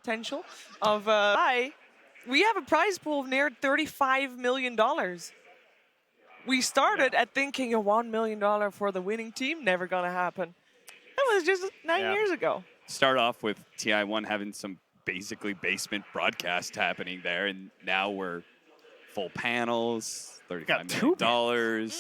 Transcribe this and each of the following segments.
potential of we have a prize pool of near $35 million. We started at thinking a $1 million for the winning team, never gonna happen. That was just 9 years ago. Start off with TI1 having some basically basement broadcast happening there, and now we're full panels, $35 million.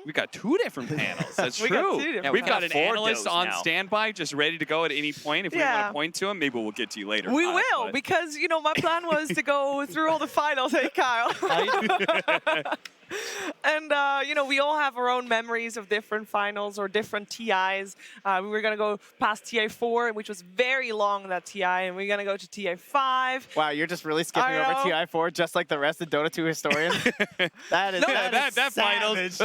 We got 2 different panels. That's true. We've got an analyst on standby, just ready to go at any point. If we want to point to him, maybe we'll get to you later. We will, because you know my plan was to go through all the finals. Hey, Kyle. And you know, we all have our own memories of different finals or different TIs. We were gonna go past TI4, which was very long, that TI, and we're gonna go to TI5. Wow, you're just really skipping over TI4, just like the rest of Dota 2 historians. That is that finals.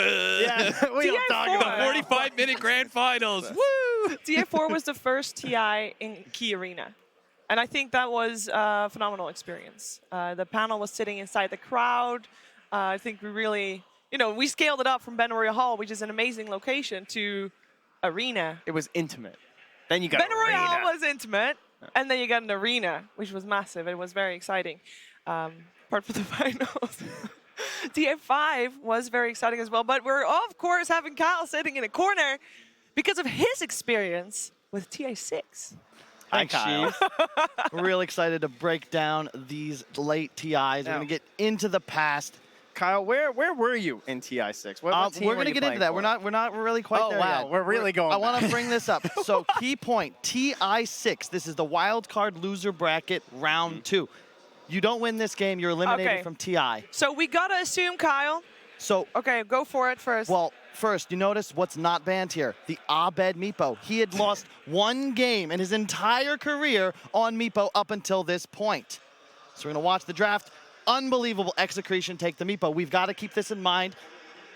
Yeah, we don't talk about the 45-minute grand finals. Woo! TI4 was the first TI in Key Arena. And I think that was a phenomenal experience. The panel was sitting inside the crowd. I think we really, you know, we scaled it up from Ben Memorial Hall, which is an amazing location, to Arena. It was intimate. Then you got Ben Memorial Hall was intimate, and then you got an Arena, which was massive. It was very exciting. Apart from the finals. TI5 was very exciting as well, but we're of course having Kyle sitting in a corner because of his experience with TI6. Hi, Kyle. We're real excited to break down these late TIs. We're going to get into the past. Kyle, where were you in TI6? What team we're going to get into that. We're not really quite there yet. We're really going. I want to bring this up. So key point, TI6. This is the wild card loser bracket round 2. You don't win this game, you're eliminated from TI. So we got to assume, Kyle. So okay, go for it first. Well, first, you notice what's not banned here. The Abed Meepo. He had lost 1 game in his entire career on Meepo up until this point. So we're going to watch the draft. Unbelievable execration take the Meepo. We've got to keep this in mind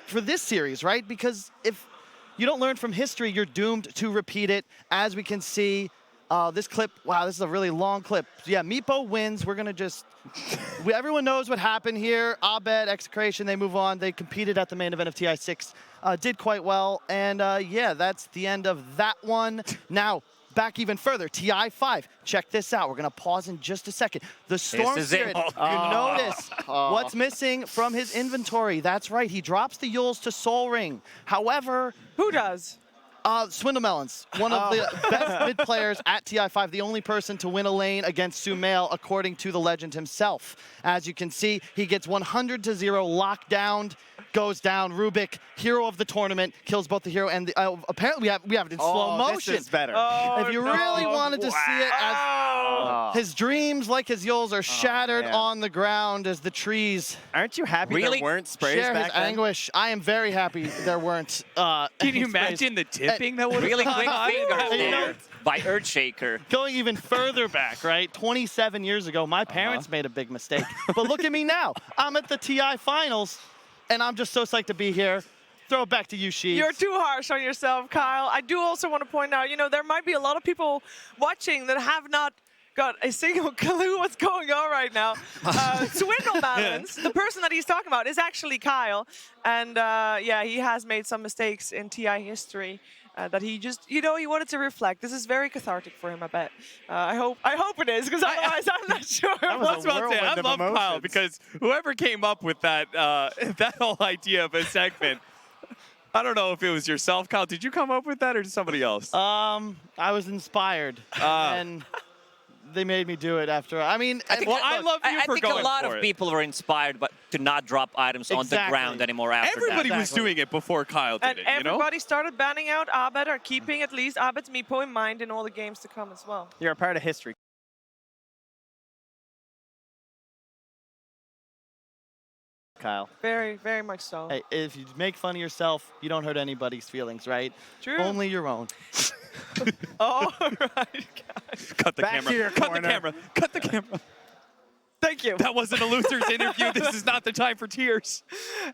for this series, right? Because if you don't learn from history, you're doomed to repeat it. As we can see, this clip, wow, this is a really long clip. Yeah, Meepo wins. We're going to just, everyone knows what happened here. Abed, execration, they move on. They competed at the main event of TI6, did quite well. And yeah, that's the end of that one. Now, back even further, TI5. Check this out. We're going to pause in just a second. The Storm Spirit, you notice what's missing from his inventory. That's right. He drops the Yules to Soul Ring. However, who does? Swindle Melons, one of the best mid players at TI5, the only person to win a lane against Sumail, according to the legend himself. As you can see, he gets 100-0 locked down, goes down. Rubik, hero of the tournament, kills both the hero and the, apparently we have it in slow motion. This is better. If you really wanted to see it, as his dreams, like his Yules, are shattered on the ground as the trees. Aren't you happy there weren't sprays share back his then? Anguish. I am very happy there weren't. Can you imagine the tipping that would have really quick finger there by Earthshaker. Going even further back, right? 27 years ago, my parents made a big mistake. But look at me now. I'm at the TI finals, and I'm just so psyched to be here. Throw it back to you, Sheets. You're too harsh on yourself, Kyle. I do also want to point out, you know, there might be a lot of people watching that have not got a single clue what's going on right now. Swindle Melons, the person that he's talking about, is actually Kyle. And yeah, he has made some mistakes in TI history that he just, you know, he wanted to reflect. This is very cathartic for him, I bet. I hope it is, because otherwise I'm not sure. I was about to say, I love Kyle, because whoever came up with that, that whole idea of a segment, I don't know if it was yourself, Kyle. Did you come up with that or somebody else? I was inspired. And they made me do it after. I mean, I think, I love you for going for it. I think a lot of people were inspired to not drop items on the ground anymore after Everybody was doing it before Kyle did it, you know? Everybody started banning out Abed, or keeping at least Abed's Meepo in mind in all the games to come as well. You're a part of history. Kyle. Very, very much so. Hey, if you make fun of yourself, you don't hurt anybody's feelings, right? True. Only your own. All right, guys. Cut the camera. Cut the camera. Cut the camera. Thank you. That wasn't a loser's interview. This is not the time for tears.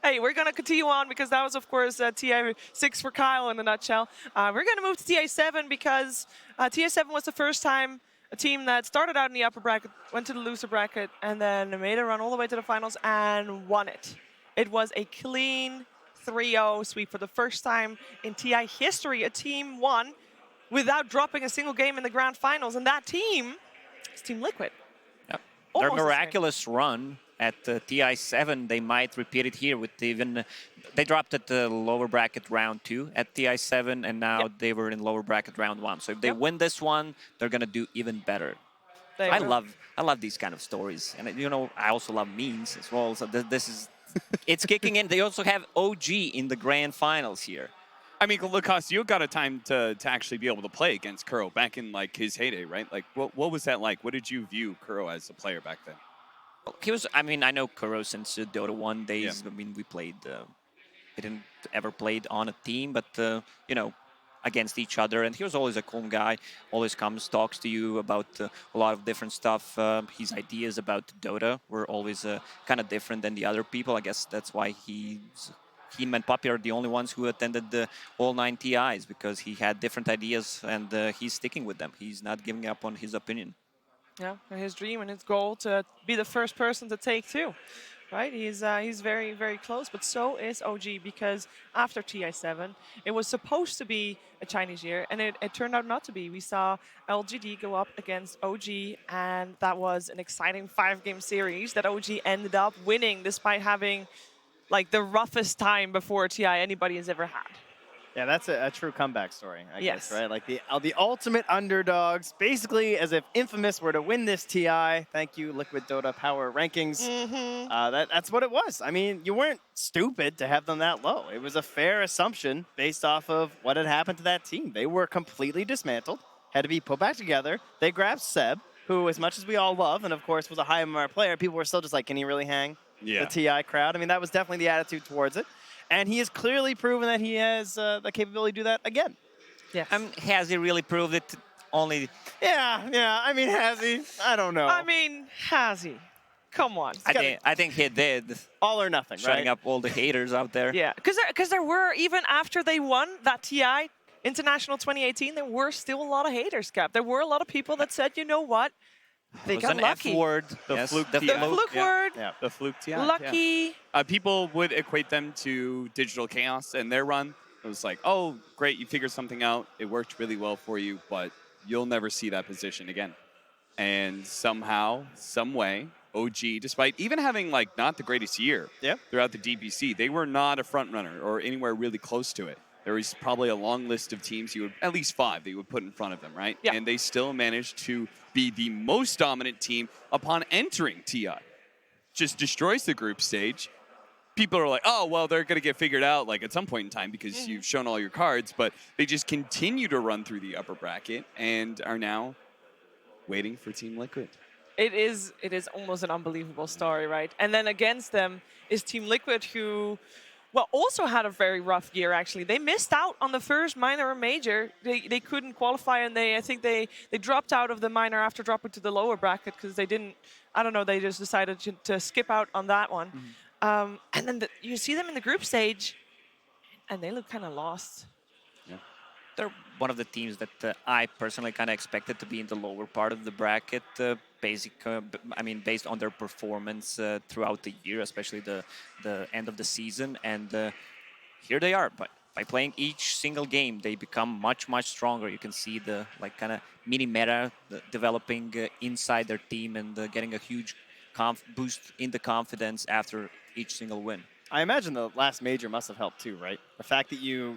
Hey, we're going to continue on because that was, of course, TI6 for Kyle in a nutshell. We're going to move to TI7 because TI7 was the first time a team that started out in the upper bracket, went to the loser bracket, and then made a run all the way to the finals and won it. It was a clean 3-0 sweep for the first time in TI history. A team won without dropping a single game in the grand finals, and that team is Team Liquid. almost the same. miraculous run at TI7, they might repeat it here with even... They dropped at the lower bracket round 2 at TI7, and now they were in lower bracket round 1. So if they win this one, they're going to do even better. They I will. love these kind of stories. And, you know, I also love memes as well. So this is... It's kicking in. They also have OG in the grand finals here. I mean, Lacoste, you got a time to actually be able to play against Kuro back in like his heyday, right? Like, what was that like? What did you view Kuro as a player back then? He was... I mean, I know Kuro since Dota 1 days. I mean, we played... we didn't ever played on a team, but, you know, against each other. And he was always a calm guy, always comes, talks to you about a lot of different stuff. His ideas about Dota were always kind of different than the other people. I guess that's why him and Puppy are the only ones who attended the all 9 TIs, because he had different ideas and he's sticking with them. He's not giving up on his opinion. Yeah, and his dream and his goal to be the first person to take 2. Right, he's very, very close, but so is OG, because after TI7, it was supposed to be a Chinese year, and it turned out not to be. We saw LGD go up against OG, and that was an exciting 5-game series that OG ended up winning, despite having like the roughest time before TI anybody has ever had. Yeah, that's a true comeback story, I Yes. guess, right? Like the ultimate underdogs, basically as if Infamous were to win this TI. Thank you, Liquid Dota Power Rankings. That's what it was. I mean, you weren't stupid to have them that low. It was a fair assumption based off of what had happened to that team. They were completely dismantled, had to be put back together. They grabbed Seb, who, as much as we all love, and of course was a high MMR player, people were still just like, can he really hang the TI crowd? I mean, that was definitely the attitude towards it. And he has clearly proven that he has the capability to do that again. Yes. Has he really proved it? Only... Yeah. I mean, has he? I don't know. I mean, has he? Come on. I think he did. All or nothing, Shutting right? up all the haters out there. Yeah, because there were, even after they won that TI International 2018, there were still a lot of haters, Cap. There were a lot of people that said, you know what? They It was got an lucky. F word. The fluke The TI. fluke word. Yeah. The fluke TI. Lucky. Yeah. People would equate them to Digital Chaos and their run. It was like, oh, great, you figured something out. It worked really well for you, but you'll never see that position again. And somehow, some way, OG, despite even having like not the greatest year throughout the DBC, they were not a front runner or anywhere really close to it. There was probably a long list of teams you would, at least 5, that you would put in front of them, right? Yeah. And they still managed to be the most dominant team upon entering TI. Just destroys the group stage. People are like, oh, well, they're going to get figured out like at some point in time because you've shown all your cards, but they just continue to run through the upper bracket and are now waiting for Team Liquid. It is almost an unbelievable story, right? And then against them is Team Liquid, who, well, also had a very rough year, actually. They missed out on the first minor or major. They couldn't qualify, and I think they dropped out of the minor after dropping to the lower bracket because they didn't, I don't know, they just decided to skip out on that one. And then you see them in the group stage, and they look kind of lost. They're one of the teams that I personally kind of expected to be in the lower part of the bracket, based on their performance throughout the year, especially the end of the season. And here they are. But by playing each single game, they become much, much stronger. You can see the kind of mini meta developing inside their team and getting a huge boost in the confidence after each single win. I imagine the last major must have helped too, right? The fact that you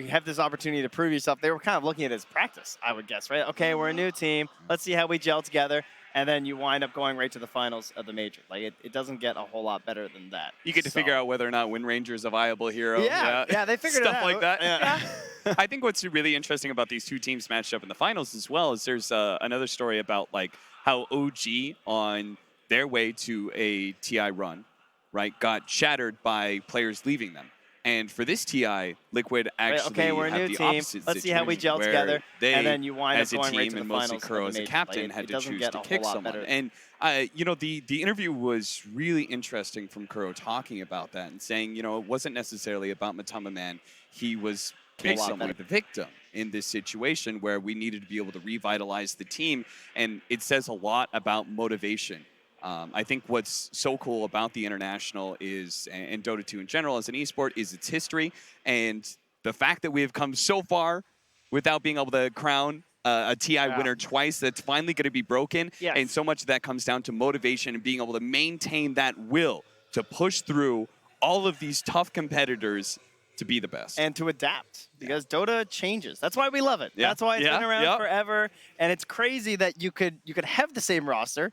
have this opportunity to prove yourself, they were kind of looking at it as practice, I would guess, right? Okay, we're a new team. Let's see how we gel together. And then you wind up going right to the finals of the major. Like, it doesn't get a whole lot better than that. You get to figure out whether or not Wind Ranger is a viable hero. Yeah, they figured it out. Stuff like that. Yeah. I think what's really interesting about these two teams matched up in the finals as well is there's another story about like how OG on their way to a TI run, right, got shattered by players leaving them. And for this TI, Liquid actually we're a have new the team. opposite Let's see how we gel situation together. they, And then you wind up as a going team, right to the and mostly finals Kuro of as the a major. captain Like, had it to doesn't choose get to a kick whole lot someone. better. And the interview was really interesting from Kuro talking about that and saying, it wasn't necessarily about Matama Man. He was basically the victim in this situation where we needed to be able to revitalize the team. And it says a lot about motivation. I think what's so cool about the International is, and Dota 2 in general as an esport, is its history. And the fact that we have come so far without being able to crown a TI winner twice. That's finally going to be broken. Yes. And so much of that comes down to motivation and being able to maintain that will to push through all of these tough competitors to be the best. And to adapt, because Dota changes. That's why we love it. Yeah. That's why it's been around Yep. forever. And it's crazy that you could have the same roster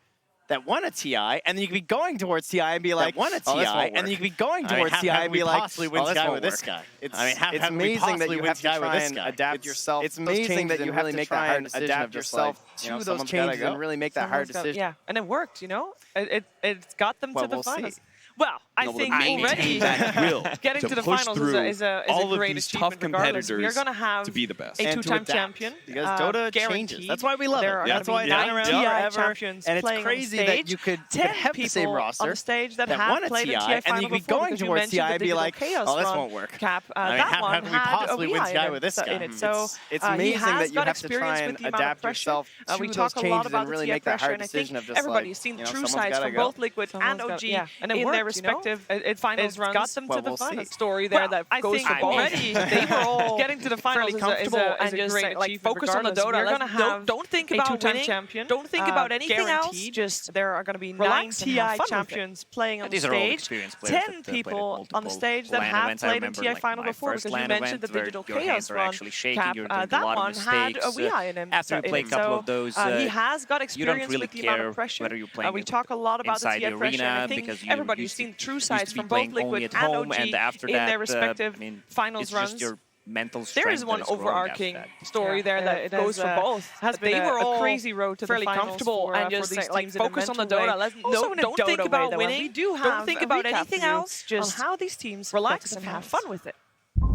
that won a TI, and then you could be going towards TI and be like, won a oh, this TI, won't and then work. you could be going I mean, towards how- TI how and do we be like, possibly oh, win this TI won't with this work. guy? It's, I mean, how it's can we amazing that possibly you win have to TI try with this and guy? adapt yourself. It's Those amazing changes that you and have really to make try that hard and decision adapt of just yourself like, to those someone's gotta changes go. and really make that hard Someone's got- decision. Yeah, and it worked, you know? It's got them Well, to the we'll see. finals. Well, I Able to think maintain already that will getting to the push finals through is a all of great these achievement tough regardless. competitors We're going to have to be the best. a And to two-time adapt, champion. because Dota changes. Guaranteed. That's why we love There it. are That's gonna why be it's been 9 around TI forever. champions And it's playing on crazy stage. that you could 10 have the same people roster on the stage that that have won a played TI, in TI and then final you could be before, going because you towards mentioned TI the and be Digital like, Chaos oh, this run won't work. Cap. I mean, That how one can we had possibly a win VI TI in with this it. guy? So It's he amazing has that you got have to try experience and with the amount of adapt pressure. yourself We to talk those a lot changes about and the really TI make that pressure, hard and I decision think of just everybody's like, seen you know, true someone's sides gotta from go. both Liquid and OG And in their respective finals runs. got them to Well, the we'll see. finals. Story there that I goes think for both. already they were all getting to the finals fairly comfortable and and just great like achievement focus on the regardless. Dota. We're Let's- gonna have don't think a about two-time winning. champion. Don't think about anything else. Guaranteed. Just there are going to be 9 Relax and have TI fun with it. champions playing on the These are all stage. experienced players 10 that played at people on the multiple stage that LAN have events. I played in remember, TI like, final my before, first because you LAN mentioned the event where Digital your Chaos hands are run. actually shaking, Cap, you're doing a that lot of one had a mistakes, VI in him. after you play a couple of those, he has got you experience don't really with the amount care of pressure. whether you're playing We talk a lot about the inside TI the pressure, and I arena think because you everybody's used to- seen true used sides to be from both playing only Liquid at and home, OG and after in that, their respective I mean, finals it's runs. just your mental There is strength one that growing overarching after that. story there that it goes has, for both. Has been They were a all crazy road to fairly the finals comfortable for, and for just these like teams in a focus on the mental way. Dota. Also in a Don't Dota think way, about though, winning. and we do Don't have think a about recap anything for you else. Just on how these teams relax get to and the have finals. fun with it.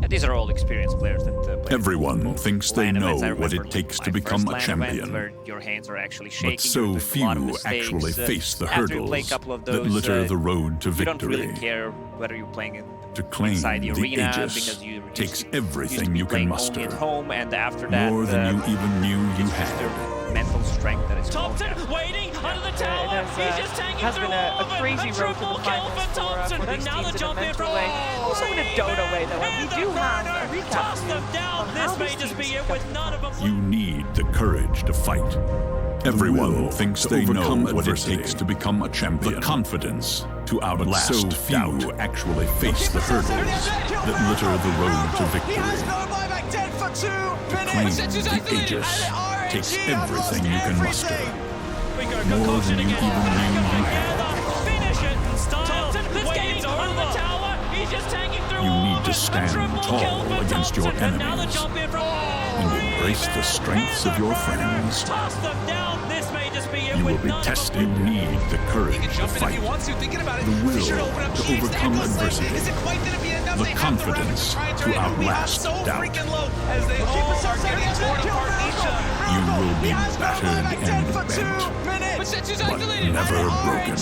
Yeah, these are all experienced players that play Everyone thinks they LAN know events. I what remember it takes my to become first a LAN champion. event where your hands are actually shaking, But so you're doing a lot of few mistakes, actually face the after you play a hurdles couple of that those, litter the road to you don't really victory. care whether you're playing it To claim inside the the arena Aegis because you takes used to everything be you can playing muster, only at home, and after that, more than you even knew you it's just had. your mental strength that is Thompson growing. waiting under the tower. It has, He's just tanking has through been all a of it. crazy road to triple the kill finals for Thompson. for And these now teams the in a jump in mental from way. Also in a Dota way, though, and we do have a recap Toss for you them down. on This how may these just be teams it got with none of them. You need the courage to fight. Everyone thinks they know what it takes to become a champion. The confidence to outlast so few actually face the hurdles that litter the road to victory. To claim the Aegis takes everything you can muster, more than you even knew you had. Finish it in style. Thompson, this game's under the tower. He's just tanking through You all need of to it. stand Triple tall kill for against your Thompson. And now the enemies jump in from and embrace the strengths of your friends. Toss them down. This may just be it You will with be none of them. tested. You need the courage to fight, the will to overcome adversity, the confidence to outlast doubt. You will be battered and bent, but never broken.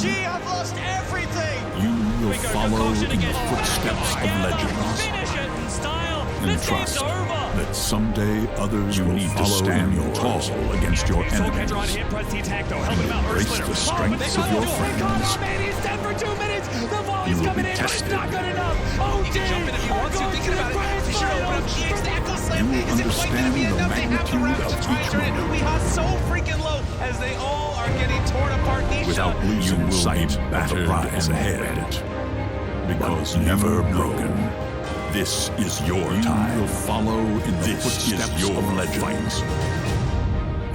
You will follow in the footsteps of legends Finish it in style. and This trust game's over. that someday others will follow stand tall against your enemies and embrace the strengths of your friends. You will be tested. You will understand the magnitude of each moment without losing sight of the prize ahead. Because never broken. This is your time. You will follow in the footsteps of legends.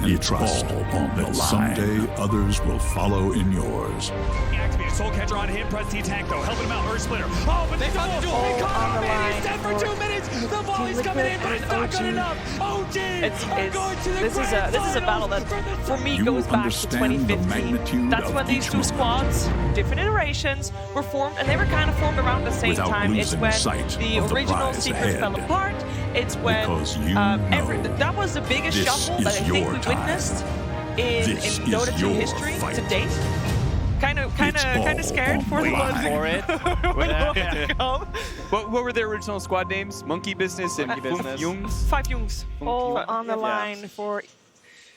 And trust that someday others will follow in yours. Activated soul catcher on him. Press T tank though, helping him out. Earth splitter. Oh, but they found the duel. He caught him, man. He's dead for 2 minutes. The volley's coming in, but it's not good enough. OG are going to the This is a battle that for me You goes will back to understand the 2015. magnitude That's of when these each two moment squads, different iterations, were formed, and they were kind of formed around the same without time. It's losing when sight the of the original prize secrets ahead. fell apart. It's when Because you that was the biggest this shuffle that I is think your Oh, we time. witnessed in This is Dota 2 your history fight. to date. Kind of all scared on for the the one line. For it. What were their original squad names? Monkey Business and Monkey Business. Jungs? 5 Jungs. All on the Yeah. line for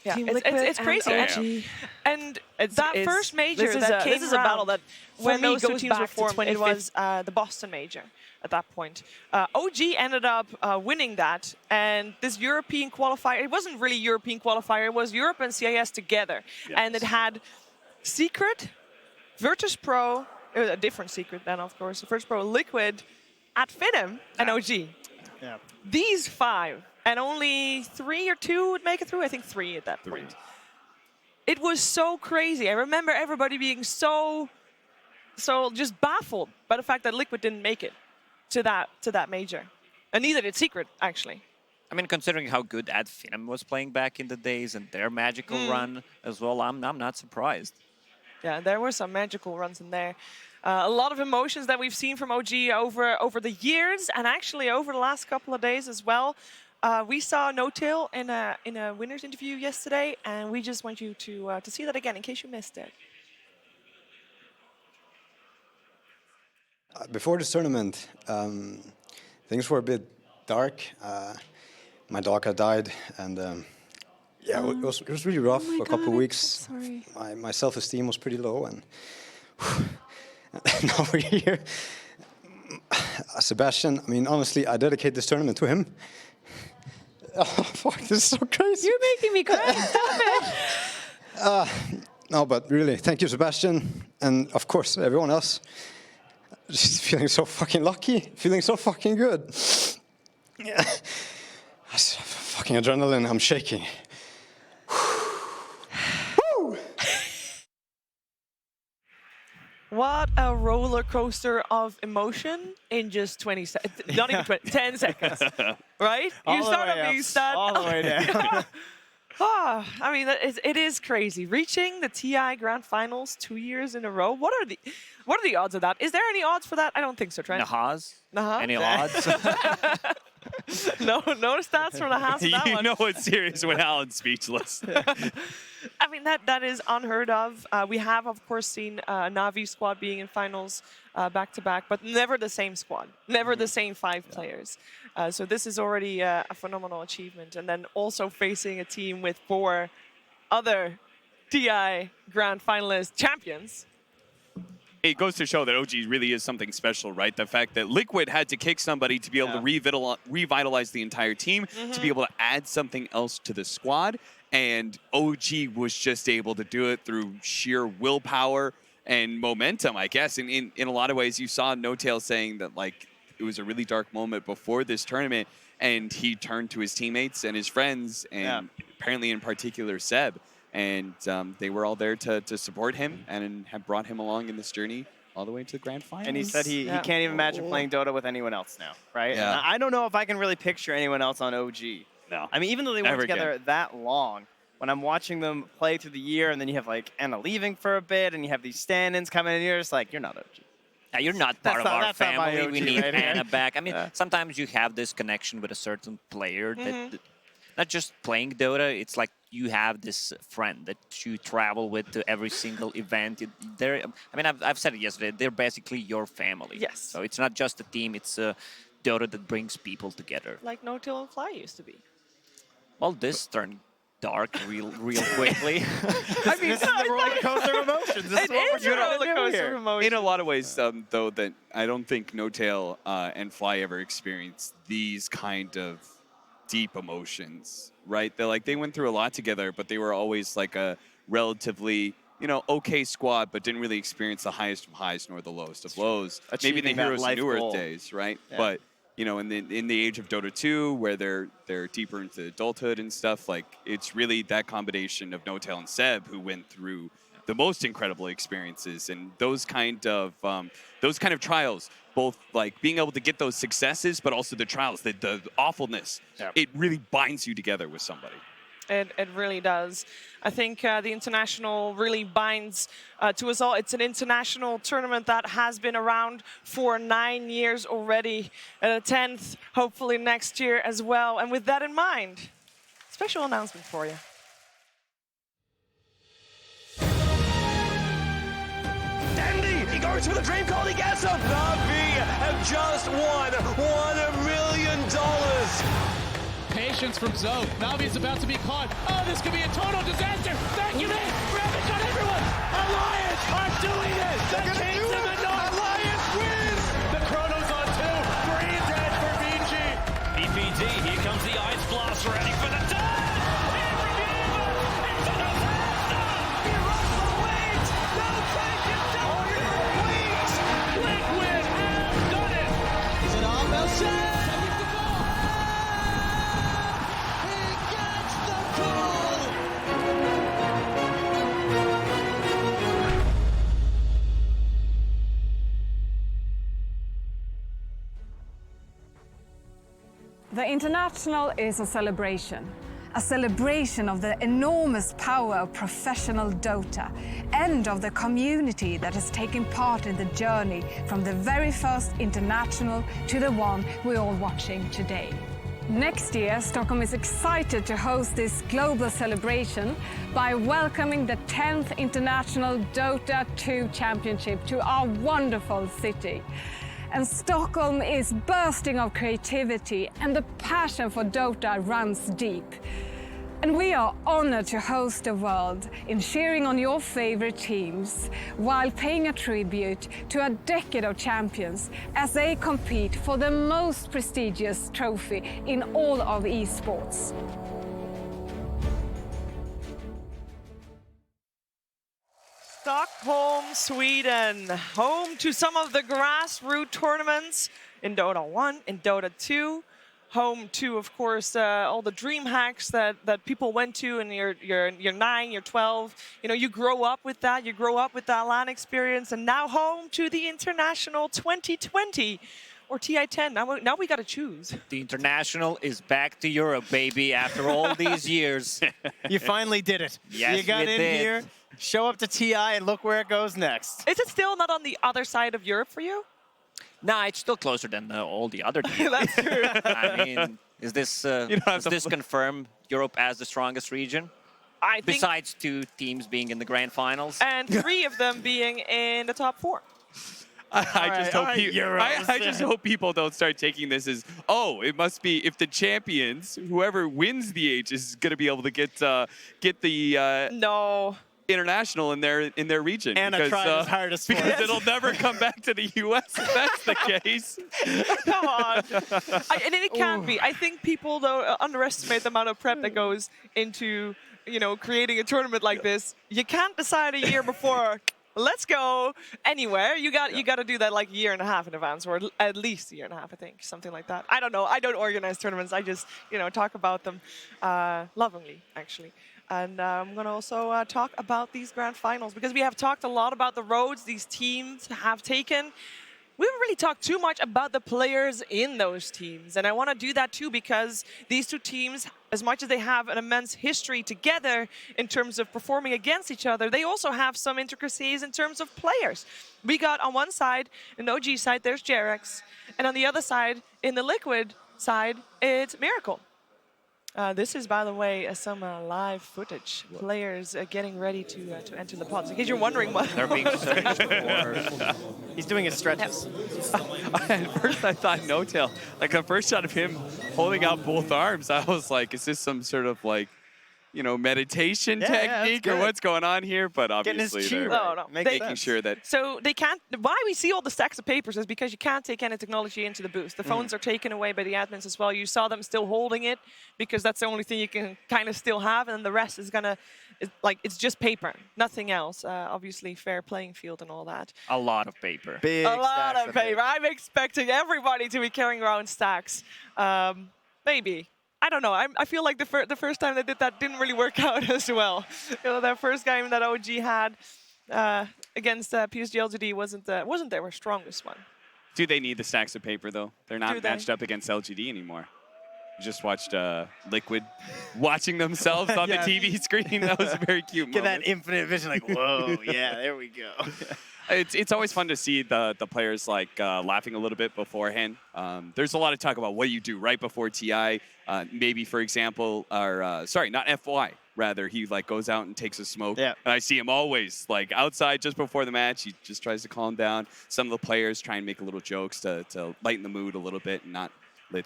Yeah, Team it's Liquid crazy. and actually. OG. And that first major this is that came this is a battle around that when for me those two goes teams back were to formed, it 2015. was the Boston major. at that point. OG ended up winning that, and this European qualifier, it wasn't really European qualifier, it was Europe and CIS together. Yes. And it had Secret, Virtus Pro, it was a different Secret then, of course, Virtus Pro, Liquid, at Finim, and OG. Yeah. These 5, and only 3 or 2 would make it through. I think 3 at that point. It was so crazy. I remember everybody being so just baffled by the fact that Liquid didn't make it to that major, and neither did Secret actually. I mean, considering how good Adfinem was playing back in the days and their magical run as well, I'm not surprised. Yeah, there were some magical runs in there. A lot of emotions that we've seen from OG over the years, and actually over the last couple of days as well. We saw NoTail in a winner's interview yesterday, and we just want you to see that again in case you missed it. Before this tournament, things were a bit dark. My dog had died, and yeah, it was really rough for a couple of weeks. My self-esteem was pretty low, and now we're here. Sebastian, I mean, honestly, I dedicate this tournament to him. Oh, fuck, this is so crazy. You're making me cry. Stop it. No, but really, thank you, Sebastian, and of course, everyone else. Just feeling so fucking lucky, feeling so fucking good. Yeah. That's fucking adrenaline, I'm shaking. What a roller coaster of emotion in just 20 seconds. Not even 20, 10 seconds, right? You start up, you start all the way down. Oh, I mean, it is crazy. Reaching the TI Grand Finals 2 years in a row. What are the odds of that? Is there any odds for that? I don't think so, Trent. Nahaz? Nahaz? Any odds? No stats from Nahaz for that You one. know it's serious when Alan's speechless. I mean, that is unheard of. We have, of course, seen Navi squad being in finals back-to-back, but never the same squad, never the same 5 players. So this is already a phenomenal achievement. And then also facing a team with 4 other TI Grand Finalist champions. It goes to show that OG really is something special, right? The fact that Liquid had to kick somebody to be able to revitalize the entire team, to be able to add something else to the squad. And OG was just able to do it through sheer willpower and momentum, I guess. And in a lot of ways, you saw NoTail saying that, like, it was a really dark moment before this tournament, and he turned to his teammates and his friends, and apparently in particular Seb. And they were all there to support him and have brought him along in this journey all the way to the grand finals. And he said he can't even imagine playing Dota with anyone else now, right? Yeah. And I don't know if I can really picture anyone else on OG. No. I mean, even though they weren't together that long, when I'm watching them play through the year, and then you have like Anna leaving for a bit, and you have these stand-ins coming in, you're just like, you're not OG. Yeah, you're not part of our family. We need right Anna here. back. I mean, sometimes you have this connection with a certain player that not just playing Dota, it's like you have this friend that you travel with to every single event. I mean, I've said it yesterday, they're basically your family. Yes. So it's not just a team, it's a Dota that brings people together. Like NoTail and Fly used to be. Well, this turned dark real quickly. I mean, This is the roller coaster of emotions. This is what we're roller gonna do coaster here. of emotions. In a lot of ways, though, that I don't think NoTail and Fly ever experienced these kind of deep emotions, right? They went through a lot together, but they were always like a relatively, okay squad, but didn't really experience the highest of highs nor the lowest of lows. Maybe the Achieving that heroes life and newer goal. days, right? Yeah. But in the age of Dota 2, where they're deeper into adulthood and stuff, like it's really that combination of NoTail and Seb who went through the most incredible experiences, and those kind of trials, both like being able to get those successes, but also the trials, the awfulness. It really binds you together with somebody. It really does. I think the International really binds to us all. It's an international tournament that has been around for 9 years already, and a 10th hopefully next year as well. And with that in mind, special announcement for you. He goes for the dream call, he gets him! Navi have just won $1 million! Patience from Zoe. Navi's about to be caught. Oh, this could be a total disaster! Vacuum in! Ravage on everyone! Alliance are doing it! The Kings of the North! Alliance wins! The Chrono's on 2! TPD, here comes the Ice Blast, ready for the turn! Into the faster! He runs the wings! They'll take it down! Wings! Liquid have done it! Is it on? They'll say! He gets the goal! The International is a celebration of the enormous power of professional Dota and of the community that has taken part in the journey from the very first International to the one we're all watching today. Next year, Stockholm is excited to host this global celebration by welcoming the 10th International Dota 2 Championship to our wonderful city. And Stockholm is bursting of creativity, and the passion for Dota runs deep. And we are honored to host the world in cheering on your favorite teams while paying a tribute to a decade of champions as they compete for the most prestigious trophy in all of eSports. Stockholm, Sweden, home to some of the grassroots tournaments in Dota 1, in Dota 2, home to, of course, all the dream hacks that people went to in your 9, your 12. You know, you grow up with that, you grow up with that LAN experience, and now home to the International 2020. Or TI10, now we got to choose. The International is back to Europe, baby, after all these years. You finally did it. Yes, you got in here, show up to TI, and look where it goes next. Is it still not on the other side of Europe for you? Nah, it's still closer than all the other teams. That's true. I mean, is this confirm Europe as the strongest region? I think, besides 2 teams being in the grand finals? And 3 of them being in the top 4. I just hope people don't start taking this as, oh, it must be if the champions, whoever wins the H is going to be able to get the no International in their region. Anna tried his hardest for because it'll never come back to the US if that's the case. Come on. And it can be. I think people, though, underestimate the amount of prep that goes into, creating a tournament like this. You can't decide a year before, let's go anywhere. You got to do that like a year and a half in advance, or at least a year and a half, I think, something like that. I don't know. I don't organize tournaments. I just, talk about them lovingly, actually. And I'm going to also talk about these grand finals, because we have talked a lot about the roads these teams have taken. We haven't really talked too much about the players in those teams. And I want to do that too, because these 2 teams, as much as they have an immense history together in terms of performing against each other, they also have some intricacies in terms of players. We got on one side, in the OG side, there's Jarex. And on the other side, in the Liquid side, it's Miracle. This is, by the way, some live footage. Players getting ready to enter the pods. In case you're wondering what. They're being stretched before. He's doing his stretches. At first, I thought no-tail. Like, the first shot of him holding out both arms, I was like, is this some sort of, like, meditation technique or what's going on here? But obviously, they're making sure that. So they can't. Why we see all the stacks of papers is because you can't take any technology into the booth. The phones are taken away by the admins as well. You saw them still holding it because that's the only thing you can kind of still have, and the rest is gonna, it's just paper, nothing else. Obviously, fair playing field and all that. A lot of paper. Big a lot of paper. I'm expecting everybody to be carrying around stacks. Maybe. I don't know. I feel like the first time they did that didn't really work out as well. That first game that OG had against PSG.LGD wasn't their strongest one. Do they need the stacks of paper, though? They're not matched up against LGD anymore. Just watched Liquid watching themselves on the TV screen. That was a very cute moment. Get that infinite vision, like, whoa, yeah, there we go. It's always fun to see the players laughing a little bit beforehand. There's a lot of talk about what you do right before TI. Maybe, for example, or sorry, not FY. Rather, he goes out and takes a smoke. Yeah. And I see him always outside just before the match. He just tries to calm down. Some of the players try and make little jokes to lighten the mood a little bit and not let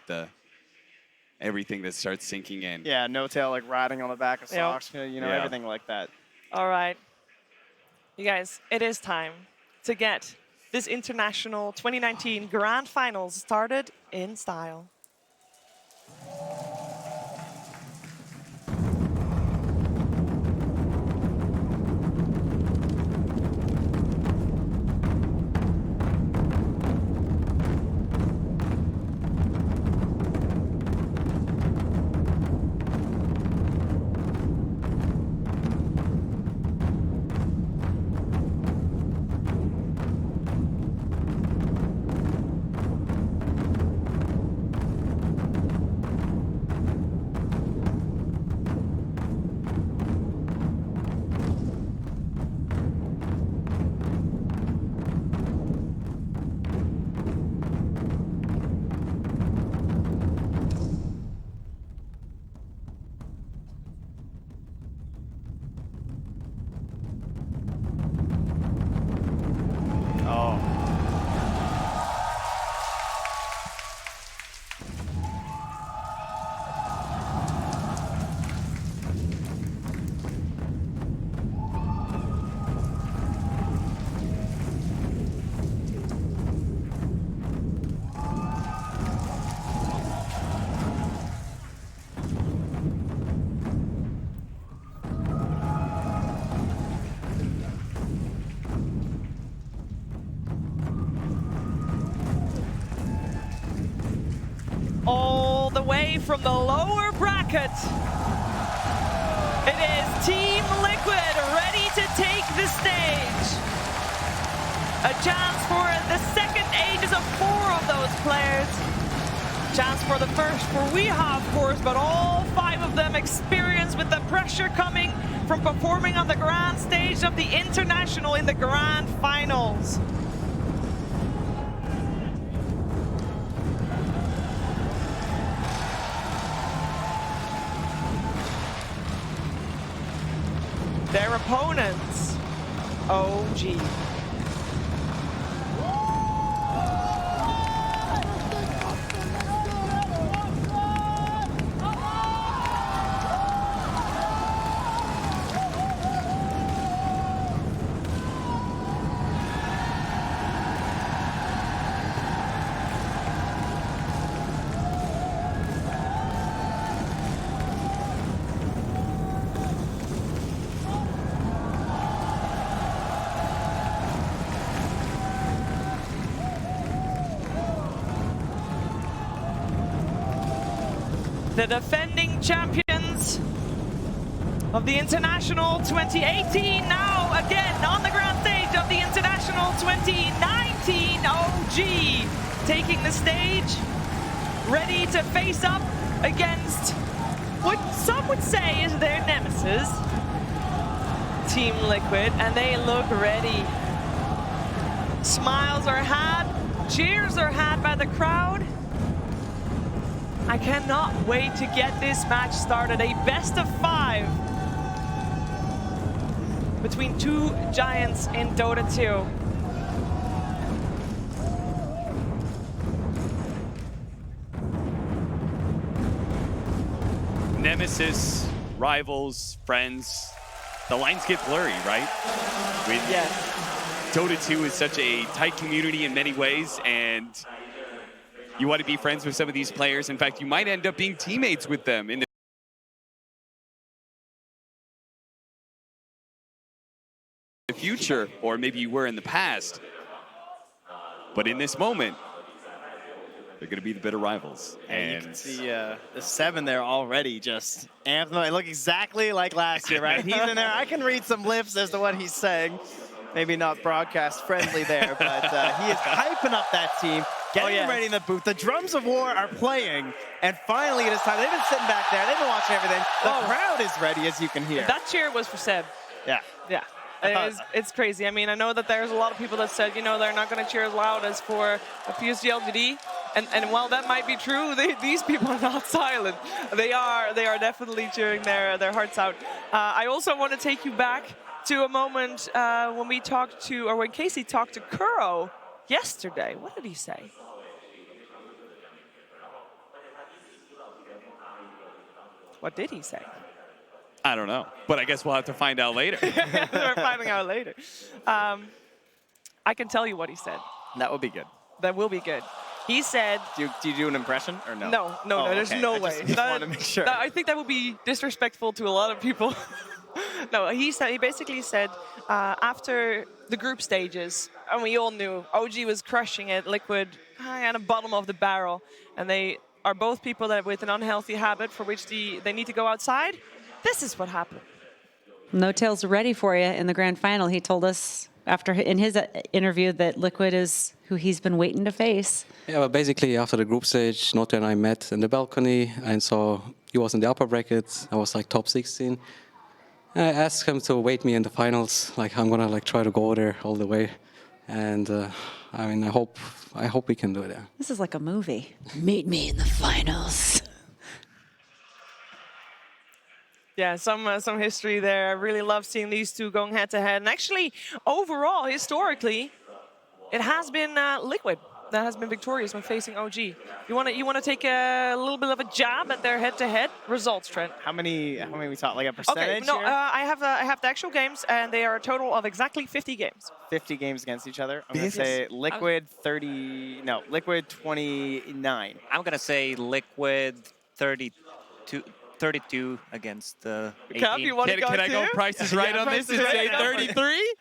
everything that starts sinking in. Yeah, no tail riding on the back of socks, everything like that. All right. You guys, it is time to get this International 2019 Grand Finals started in style. way from the lower bracket. It is Team Liquid ready to take the stage. A chance for the second ages of 4 of those players. Chance for the first for Weeha, of course, but all 5 of them experienced with the pressure coming from performing on the grand stage of the International in the grand finals. Their opponents, OG. The defending champions of the International 2018, now again on the grand stage of the International 2019 OG, taking the stage, ready to face up against what some would say is their nemesis, Team Liquid, and they look ready. Smiles are had, cheers are had by the crowd. I cannot wait to get this match started. A best of 5 between 2 giants in Dota 2. Nemesis, rivals, friends. The lines get blurry, right? Yeah. Dota 2 is such a tight community in many ways, and you want to be friends with some of these players. In fact, you might end up being teammates with them in the future, or maybe you were in the past. But in this moment, they're going to be the bitter rivals. And you can see the 7 there already just amped. They look exactly like last year, right? He's in there. I can read some lips as to what he's saying. Maybe not broadcast friendly there, but he is hyping up that team. Getting them ready in the booth. The drums of war are playing, and finally it is time. They've been sitting back there. They've been watching everything. The crowd is ready, as you can hear. That cheer was for Seb. Yeah. Yeah. It's crazy. I mean, I know that there's a lot of people that said, you know, they're not going to cheer as loud as for a PSG.LGD. And while that might be true, these people are not silent. They are definitely cheering their hearts out. I also want to take you back to a moment when we talked to, or when Casey talked to Kuro yesterday. What did he say? What did he say? I don't know, but I guess we'll have to find out later. We're finding out later. I can tell you what he said. That would be good. That will be good. He said... Do you do an impression or no? No, there's no way. I just want to make sure. I think that would be disrespectful to a lot of people. No, he basically said after the group stages, and we all knew OG was crushing it, Liquid at the bottom of the barrel, and they are both people that with an unhealthy habit for which they need to go outside. This is what happened. No Tail's ready for you in the grand final. He told us in his interview that Liquid is who he's been waiting to face. Yeah, well, basically after the group stage, Note and I met in the balcony and saw he was in the upper bracket. I was like top 16. And I asked him to wait me in the finals. Like I'm gonna try to go there all the way. And I mean, I hope we can do it. Yeah. This is like a movie. Meet me in the finals. Yeah, some history there. I really love seeing these two going head to head. And actually, overall, historically, it has been Liquid that has been victorious when facing OG. You want to take a little bit of a jab at their head to head results, Trent? How many we talk, like a percentage? Okay, no, here? I have the actual games, and they are a total of exactly 50 games. 50 games against each other. I'm gonna say Liquid 30. No, Liquid 29. I'm gonna say Liquid 32 against 18. Cup, you want to go Can I go prices right on this and say 33?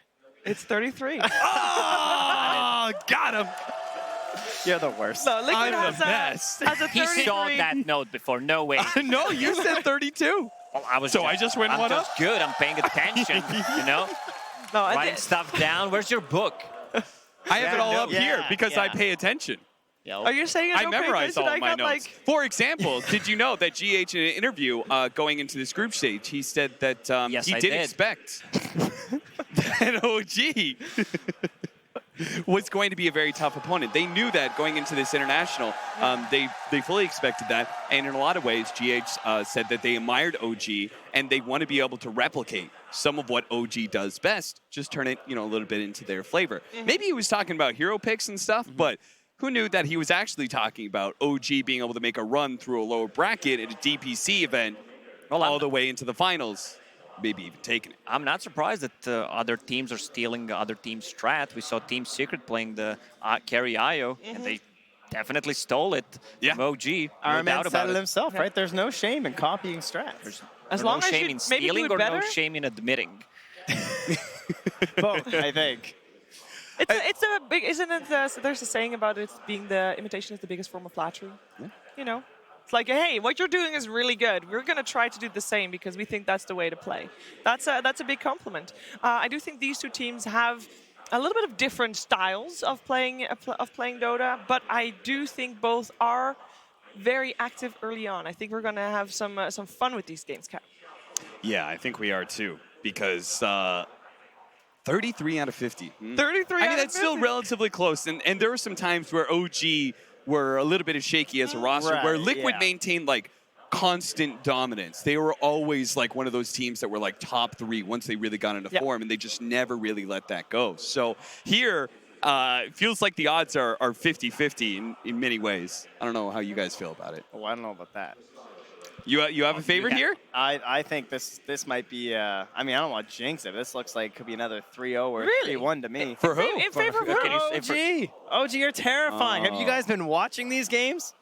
It's 33. Oh, got him. You're the worst. No, Liquid I'm the has best. a He 33. saw that note before. No way. No, you said 32. Well, I was So I just went I'm one just up? good. I'm paying attention. You know, No, I writing did- stuff down. Where's your book? I have it all up Yeah, here because I yeah. pay attention. Are you saying I I don't pay memorized all attention? of my I got notes. For example, did you know that GH in an interview going into this group stage, he said that Yes, he I did did. expect that OG was going to be a very tough opponent. They knew that going into this international. They fully expected that, and in a lot of ways, GH said that they admired OG and they want to be able to replicate some of what OG does best. Just turn it, a little bit into their flavor. Maybe he was talking about hero picks and stuff, but who knew that he was actually talking about OG being able to make a run through a lower bracket at a DPC event all the way into the finals, maybe even taking it. I'm not surprised that other teams are stealing other teams' strat. We saw Team Secret playing the carry IO, and they definitely stole it from OG. No Iron Man doubt said about it it. himself, right? There's no shame in copying strats. As Or long no as shame you in maybe do stealing it or no better. shame in admitting. Both, I think. It's a big, isn't it? There's a saying about it being the imitation is the biggest form of flattery. Yeah. It's like, hey, what you're doing is really good. We're gonna try to do the same because we think that's the way to play. That's a big compliment. I do think these two teams have a little bit of different styles of playing Dota, but I do think both are very active early on. I think we're gonna have some fun with these games, Kat. Yeah, I think we are too, because 33 out of 50. 33 I mean, out of that's still 50. relatively close, and there were some times where OG were a little bit of shaky as a roster, where Liquid maintained like constant dominance. They were always like one of those teams that were like top 3 once they really got into form, and they just never really let that go. So here, it feels like the odds are 50-50 in many ways. I don't know how you guys feel about it. Oh, I don't know about that. You have a favorite here? I think this might be. I mean, I don't want to jinx it. But this looks like it could be another 3-0 or Really? 3-1 to me. For who? In favor of who? OG, you're terrifying. Have you guys been watching these games?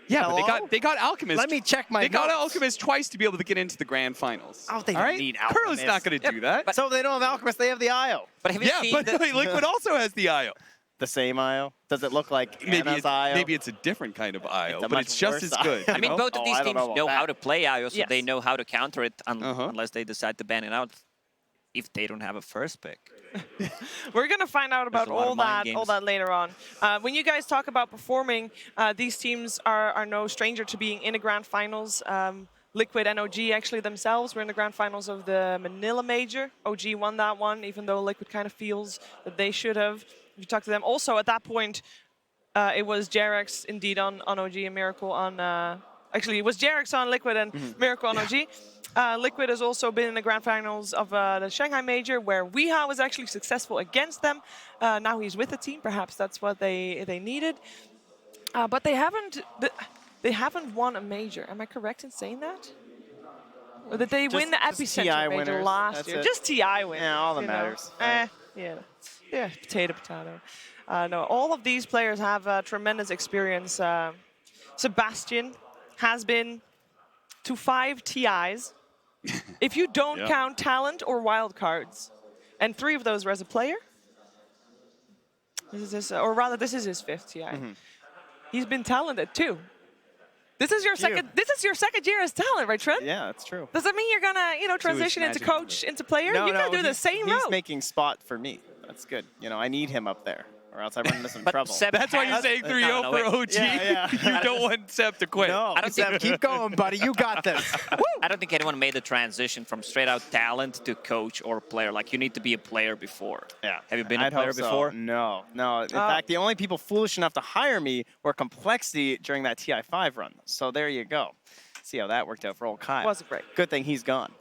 Yeah, Hello? but they got Alchemist. Let me check my They got notes. Alchemist twice to be able to get into the grand finals. Oh, they All don't right? need Curl's Alchemist. not going to do that. So if they don't have Alchemist, they have the IO. But have you Yeah, seen but the, Liquid also has the IO. The same IO? Does it look like Anna's IO? Maybe it's a different kind of IO, It's a but much it's just worse as IO. good. I mean, you know? both of these I don't teams know know about how that. to play IO, so Yes. they know how to counter it unless they decide to ban it out if they don't have a first pick. We're gonna find out about a lot of all mind that games. later on. When you guys talk about performing, these teams are no stranger to being in the grand finals. Liquid and OG actually themselves were in the grand finals of the Manila Major. OG won that one, even though Liquid kind of feels that they should have. If you talk to them, also at that point, it was Jarex indeed on OG and Miracle on. Actually, it was Jarex on Liquid and Miracle on OG. Liquid has also been in the grand finals of the Shanghai Major, where Weeha was actually successful against them. Now he's with the team. Perhaps that's what they needed. But they haven't won a major. Am I correct in saying that? Or did they win the just Epicenter TI major winners, last that's year? it. Just TI winners. Yeah, all that you know. matters. Yeah, potato. No, all of these players have tremendous experience. Sebastian has been to 5 TIs. If you don't count talent or wild cards, and 3 of those were as a player. This is his 5th TI. He's been talented too. This is your second. This is your second year as talent, right, Trent? Yeah, that's true. Does that mean you're gonna, transition into magic coach, into player? No, you no, can do the he's- same He's route. making spot for me. That's good. I need him up there, or else I run into some trouble. Seb That's why you're has- saying 3-0 No, for wait. OG. Yeah. You don't want Seb to quit. No, I don't Seb, think- keep going, buddy. You got this. I don't think anyone made the transition from straight out talent to coach or player. Like, you need to be a player before. Yeah. Have you been I'd a player hope so. before? No. In fact, the only people foolish enough to hire me were Complexity during that TI5 run. So there you go. See how that worked out for old Kyle. Wasn't great. Good thing he's gone.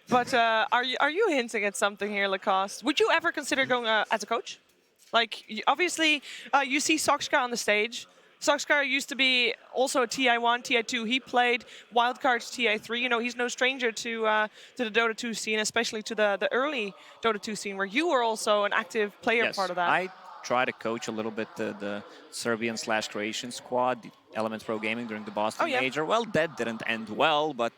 But are you hinting at something here, Lacoste? Would you ever consider going as a coach? Like, obviously, you see Soxka on the stage. Soxka used to be also a TI1, TI2. He played wildcards TI3. He's no stranger to the Dota 2 scene, especially to the early Dota 2 scene, where you were also an active player Yes, part of that. I try to coach a little bit the Serbian/Croatian squad, the Element Pro Gaming during the Boston Major. Well, that didn't end well, but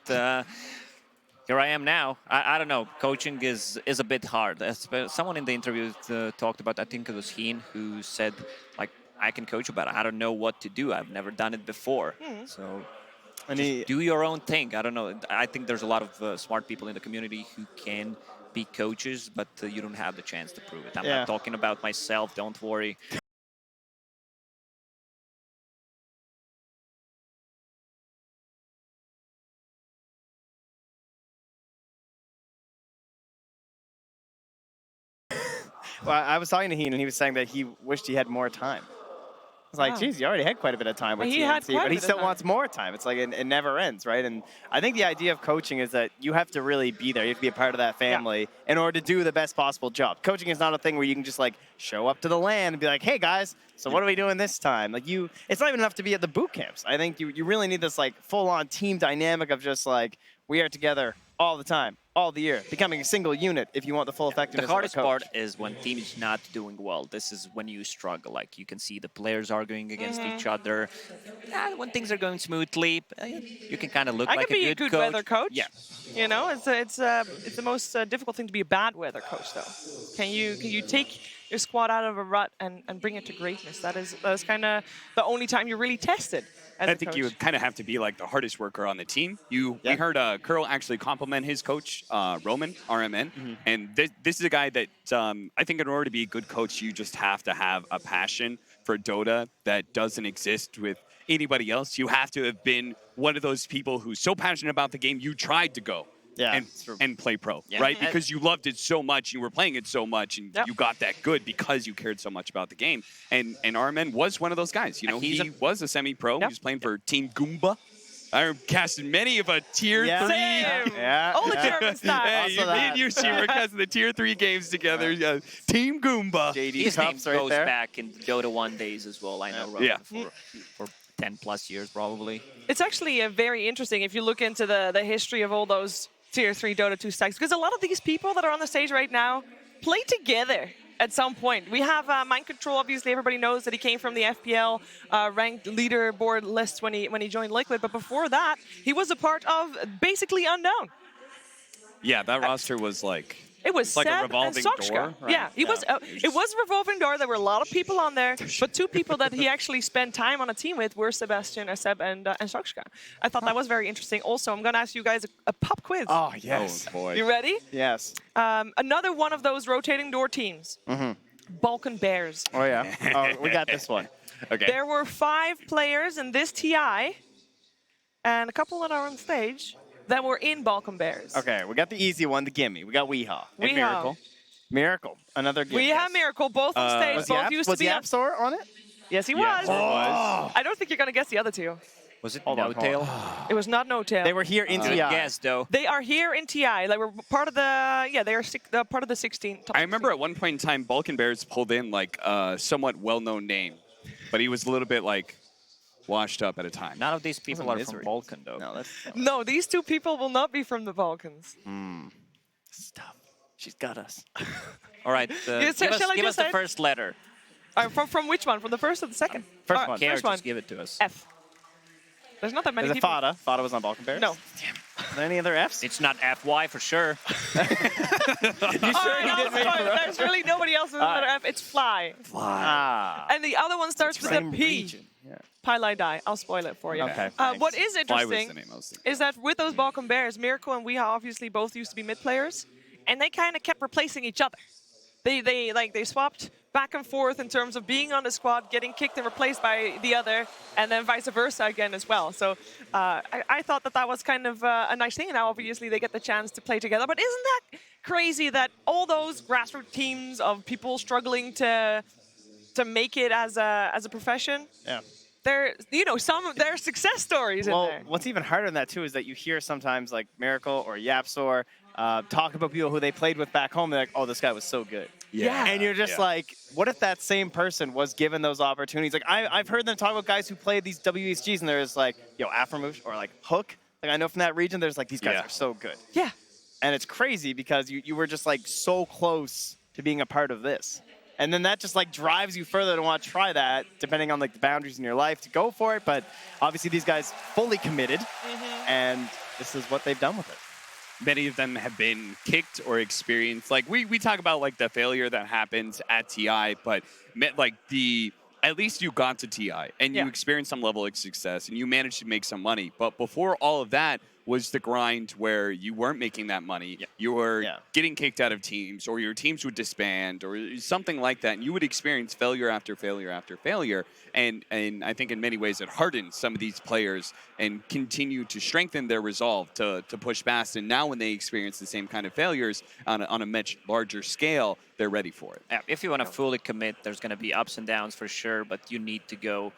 here I am now. I don't know. Coaching is a bit hard. Someone in the interview talked about, I think it was Heen, who said, like, I can coach you, but I don't know what to do. I've never done it before. So And do your own thing. I don't know. I think there's a lot of smart people in the community who can be coaches, but you don't have the chance to prove it. I'm not talking about myself. Don't worry. Well, I was talking to Heen, and he was saying that he wished he had more time. I was like, Wow. geez, you already had quite a bit of time with He had TNC, quite a but he bit of still time. wants more time. It's like it never ends, right? And I think the idea of coaching is that you have to really be there. You have to be a part of that family in order to do the best possible job. Coaching is not a thing where you can just like show up to the LAN and be like, hey guys, so what are we doing this time? Like it's not even enough to be at the boot camps. I think you really need this like full-on team dynamic of just like, we are together all the time, all the year, becoming a single unit if you want the full effectiveness The hardest of a coach. part is when team is not doing well. This is when you struggle. Like you can see the players arguing against each other. When things are going smoothly, you can kind of look I like could be a a good good weather coach. Yeah. You know, it's the most difficult thing to be a bad weather coach, though. Can you take your squad out of a rut and bring it to greatness? That is kind of the only time you're really tested. I think you would kind of have to be like the hardest worker on the team. We heard Curl actually compliment his coach, Roman, RMN. And this is a guy that I think in order to be a good coach, you just have to have a passion for Dota that doesn't exist with anybody else. You have to have been one of those people who's so passionate about the game, you tried to go and play pro, right? Because you loved it so much, you were playing it so much, and you got that good because you cared so much about the game. And Armin was one of those guys. You know, he was a semi-pro. He was playing for Team Goomba. I casted many of a tier 3. All the German style. Hey, me and Yushi were casting the tier 3 games together. Team Goomba. His name goes back in Dota 1 days as well. I know Roman for 10 plus years probably. It's actually very interesting if you look into the history of all those Tier 3 Dota 2 stacks, because a lot of these people that are on the stage right now play together at some point. We have Mind Control, obviously everybody knows that he came from the FPL ranked leaderboard list when he joined Liquid, but before that, he was a part of basically Unknown. Yeah, that roster was like... It was like Seb a revolving and Soxka. door, right? Yeah, it was a revolving door. There were a lot of people on there, but 2 people that he actually spent time on a team with were Seb and Soxka. I thought that was very interesting. Also, I'm going to ask you guys a pop quiz. Oh, yes. Oh, boy. You ready? Yes. Another one of those rotating door teams. Balkan Bears. Oh, yeah. Oh, we got this one. Okay. There were 5 players in this TI, and a couple that are on stage, that were in Balkan Bears. Okay, we got the easy one, the gimme. We got Weehaw. And Weehaw. Miracle. Miracle, another gimme. We have Miracle, both on stage. Both used to be App Store on it? Yes, he was. Oh. I don't think you're going to guess the other 2. Was it Hold on, No-Tail? It was not No-Tail. They were here in TI. Yes, though. They are here in TI. They were part of the, they are part of the 16. I remember at one point in time, Balkan Bears pulled in like a somewhat well-known name, but he was a little bit like washed up at a time. None of these people are from Balkan, though. No, that's No, these 2 people will not be from the Balkans. Stop. She's got us. All right, give us the first letter. From which one? From the first or the second? First one. First one. Just give it to us. F. There's not that many Is it people. Fada? Fada was on Balkan Bears? No. Are there any other Fs? It's not FY for sure. You sure he didn't make it? There's really nobody else with another F. It's Fly. Ah. And the other one starts with a Same P. region. Yeah. Pylai Die. I'll spoil it for you. Okay. What is Fly was interesting the name I was thinking. is that with those Balkan Bears, Miracle and Weehaw obviously both used to be mid players, and they kind of kept replacing each other. They swapped back and forth in terms of being on the squad, getting kicked and replaced by the other, and then vice versa again as well. So I thought that was kind of a nice thing. And now obviously they get the chance to play together. But isn't that crazy that all those grassroots teams of people struggling to make it as a profession? Yeah. There, some of their success stories in there. What's even harder than that too is that you hear sometimes like Miracle or Yapsor talk about people who they played with back home. They're like, "Oh, this guy was so good." Yeah. And you're just like, what if that same person was given those opportunities? Like I've heard them talk about guys who played these WHGs, and there's like, Aframoosh or like Hook. Like I know from that region, there's like these guys are so good. Yeah. And it's crazy because you were just like so close to being a part of this. And then that just like drives you further to want to try that, depending on like the boundaries in your life to go for it. But obviously these guys fully committed, and this is what they've done with it. Many of them have been kicked or experienced. Like we talk about like the failure that happens at TI, but like the at least you got to TI and you experienced some level of success and you managed to make some money. But before all of that was the grind where you weren't making that money. You were getting kicked out of teams, or your teams would disband or something like that. And you would experience failure after failure after failure. And I think in many ways it hardened some of these players and continue to strengthen their resolve to push past. And now when they experience the same kind of failures on a much larger scale, they're ready for it. Yeah, if you want to fully commit, there's going to be ups and downs for sure, but you need to go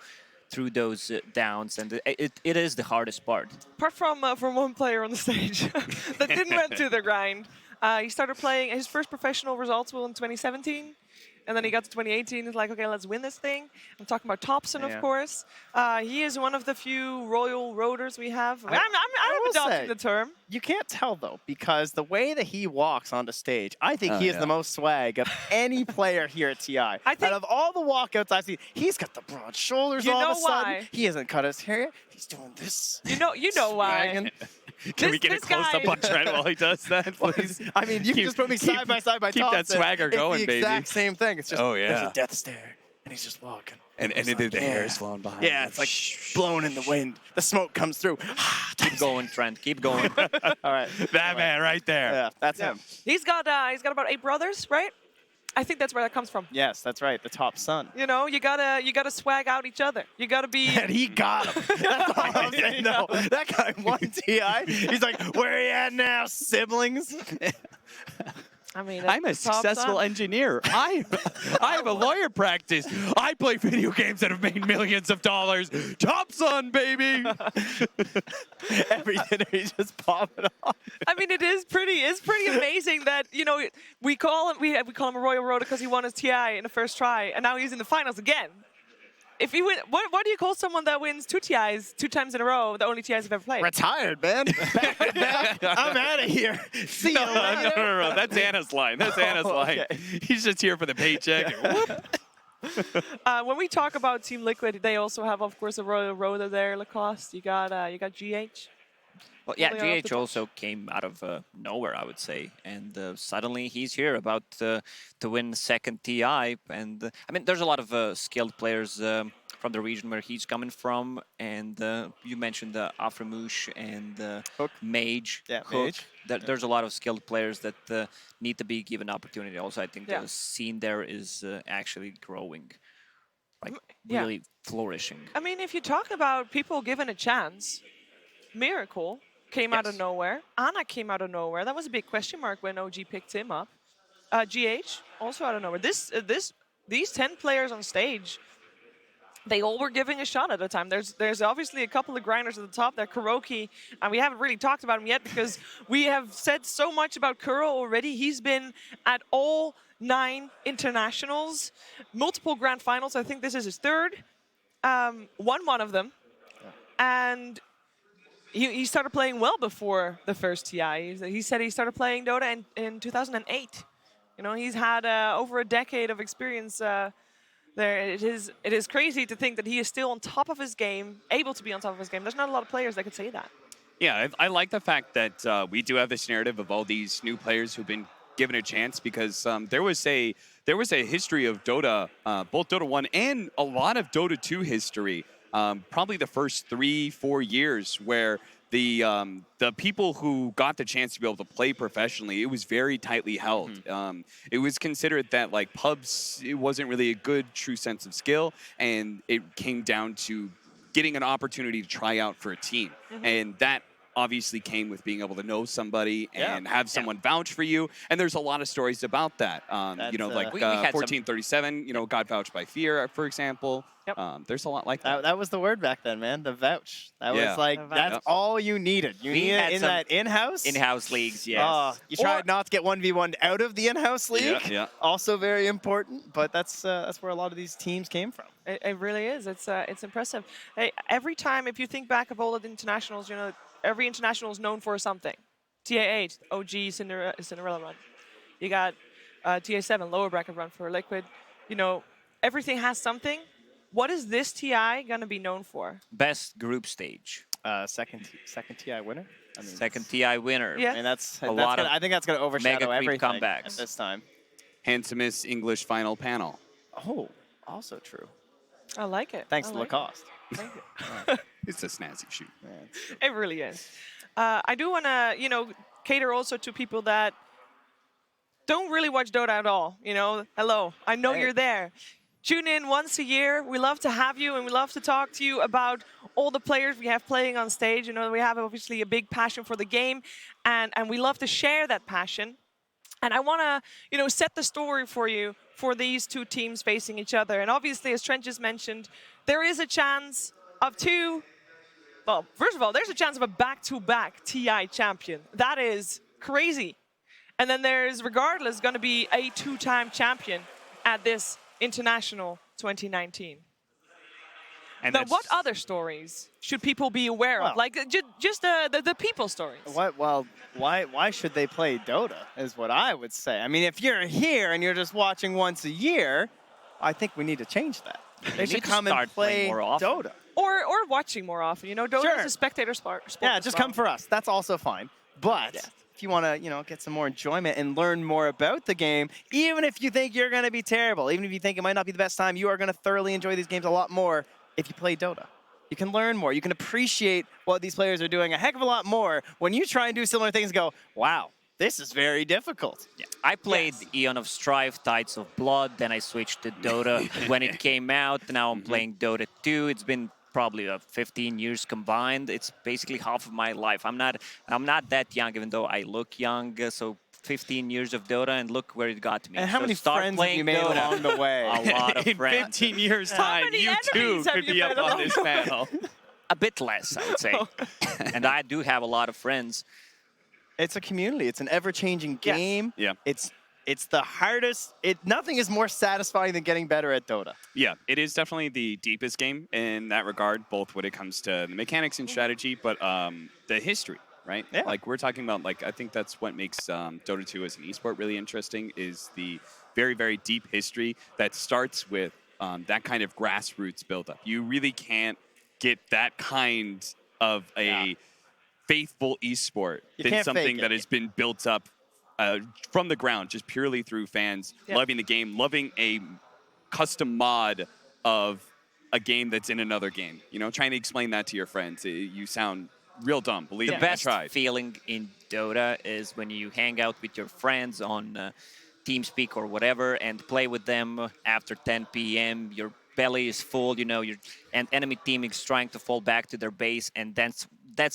through those downs, and it is the hardest part. Apart from one player on the stage that didn't went through the grind. He started playing his first professional results were in 2017. And then he got to 2018, he's like, okay, let's win this thing. I'm talking about Thompson, of course. He is one of the few royal roaders we have. I'm adopting the term. You can't tell, though, because the way that he walks on the stage, I think he has the most swag of any player here at TI. Out of all the walkouts I've seen, he's got the broad shoulders all of a sudden. He hasn't cut his hair. He's doing this. You know why. Can we get a close-up on Trent while he does that, please? I mean, you can just put me side by side by Keep Thompson. that swagger going, it's the baby. exact same thing. It's just there's yeah. a death stare, and he's just walking. And the hair is flowing behind. Yeah, it's like blowing in the wind. The smoke comes through. Keep going, Trent. Keep going. All right, that man right there. Yeah, that's him. He's got about 8 brothers, right? I think that's where that comes from. Yes, that's right. The top son. You know, you gotta swag out each other. You gotta be. And he got him. That's all I'm saying. No, that guy won TI. He's like, where are you at now, siblings? I mean, I'm a successful engineer. I have a lawyer practice. I play video games that have made millions of dollars. Top son, baby. Every dinner he's just popping off. I mean, it's pretty amazing that, you know, we call him a royal roader because he won his TI in the first try, and now he's in the finals again. If he win, what do you call someone that wins 2 TIs 2 times in a row? The only TIs I've ever played. Retired, man. Back to back. I'm out of here. See you later. No. That's Anna's line. That's Anna's line. Okay. He's just here for the paycheck. When we talk about Team Liquid, they also have, of course, a royal roader there, Lacoste. You got GH. Well, yeah, GH also came out of nowhere, I would say, and suddenly he's here about to win second TI. And I mean, there's a lot of skilled players from the region where he's coming from, and you mentioned Aframouche and Mage, Hook. There's a lot of skilled players that need to be given opportunity. Also, I think the scene there is actually growing, like really flourishing. I mean, if you talk about people given a chance, Miracle came out of nowhere. Anna came out of nowhere. That was a big question mark when OG picked him up. GH, also out of nowhere. These 10 players on stage, they all were giving a shot at a time. There's obviously a couple of grinders at the top there. Kuroki, and we haven't really talked about him yet because we have said so much about Kuro already. He's been at all 9 internationals, multiple grand finals. I think this is his 3rd. Won one of them. And he started playing well before the first TI. He said he started playing Dota in 2008. You know, he's had over a decade of experience there. It is crazy to think that he is still on top of his game, able to be on top of his game. There's not a lot of players that could say that. Yeah, I like the fact that we do have this narrative of all these new players who've been given a chance, because there was a history of Dota, both Dota 1 and a lot of Dota 2 history. Probably the first 3-4 years where the people who got the chance to be able to play professionally, it was very tightly held. It was considered that like pubs, it wasn't really a good true sense of skill, and it came down to getting an opportunity to try out for a team. And that obviously came with being able to know somebody and have someone vouch for you. And there's a lot of stories about that. You know, like 1437, you know, got vouched by Fear, for example. There's a lot like that. That was the word back then, man. The vouch. That was like, that's all you needed. You needed in that in-house? In-house leagues, yes. You tried not to get 1v1 out of the in-house league. Also very important, but that's where a lot of these teams came from. It really is. It's impressive. Hey, every time, if you think back of all of the internationals, you know, every international is known for something. TI8, OG Cinderella run. You got TI7, lower bracket run for Liquid. You know, everything has something. What is this TI going to be known for? Best group stage. Second TI winner. I mean, second TI winner. Yeah. And I think that's going to overshadow everything comebacks at this time. Handsomest English final panel. Oh, also true. I like it. Thanks I to like Lacoste. Thank you. It's a snazzy shoe. It really is. I do want to, cater also to people that don't really watch Dota at all. Hello, I know you're there. Tune in once a year. We love to have you, and we love to talk to you about all the players we have playing on stage. We have obviously a big passion for the game, and we love to share that passion. And I want to, set the story for you for these two teams facing each other. And obviously, as Trent just mentioned, there is a chance of well, first of all, there's a chance of a back-to-back TI champion. That is crazy. And then there's, regardless, going to be a 2-time champion at this International 2019. And now, what other stories should people be aware of? Like, just the people stories. Well, why should they play Dota, is what I would say. I mean, if you're here and you're just watching once a year, I think we need to change that. They should come and play more often. Dota. Or watching more often. Dota is a spectator sport. Yeah, just come for us. That's also fine. But if you want to, get some more enjoyment and learn more about the game, even if you think you're going to be terrible, even if you think it might not be the best time, you are going to thoroughly enjoy these games a lot more if you play Dota. You can learn more. You can appreciate what these players are doing a heck of a lot more when you try and do similar things and go, wow, this is very difficult. Yeah. I played Eon of Strife, Tides of Blood, then I switched to Dota when it came out. Now I'm playing Dota 2. It's been probably 15 years combined. It's basically half of my life. I'm not that young, even though I look young. So 15 years of Dota, and look where it got me. And how many friends have you made Dota. along the way? A lot of In friends. 15 years' time, you too could be up on this panel. A bit less, I would say. And I do have a lot of friends. It's a community. It's an ever-changing game. Yeah. It's the hardest. Nothing is more satisfying than getting better at Dota. Yeah, it is definitely the deepest game in that regard, both when it comes to the mechanics and strategy, but the history, right? Yeah. Like we're talking about, I think that's what makes Dota 2 as an esport really interesting, is the very, very deep history that starts with that kind of grassroots buildup. You really can't get that kind of a faithful esport than something that has been built up from the ground, just purely through fans loving the game, loving a custom mod of a game that's in another game. Trying to explain that to your friends. You sound real dumb, believe me, I The tried. best feeling in Dota is when you hang out with your friends on TeamSpeak or whatever and play with them after 10 p.m. Your belly is full, and enemy team is trying to fall back to their base, and that's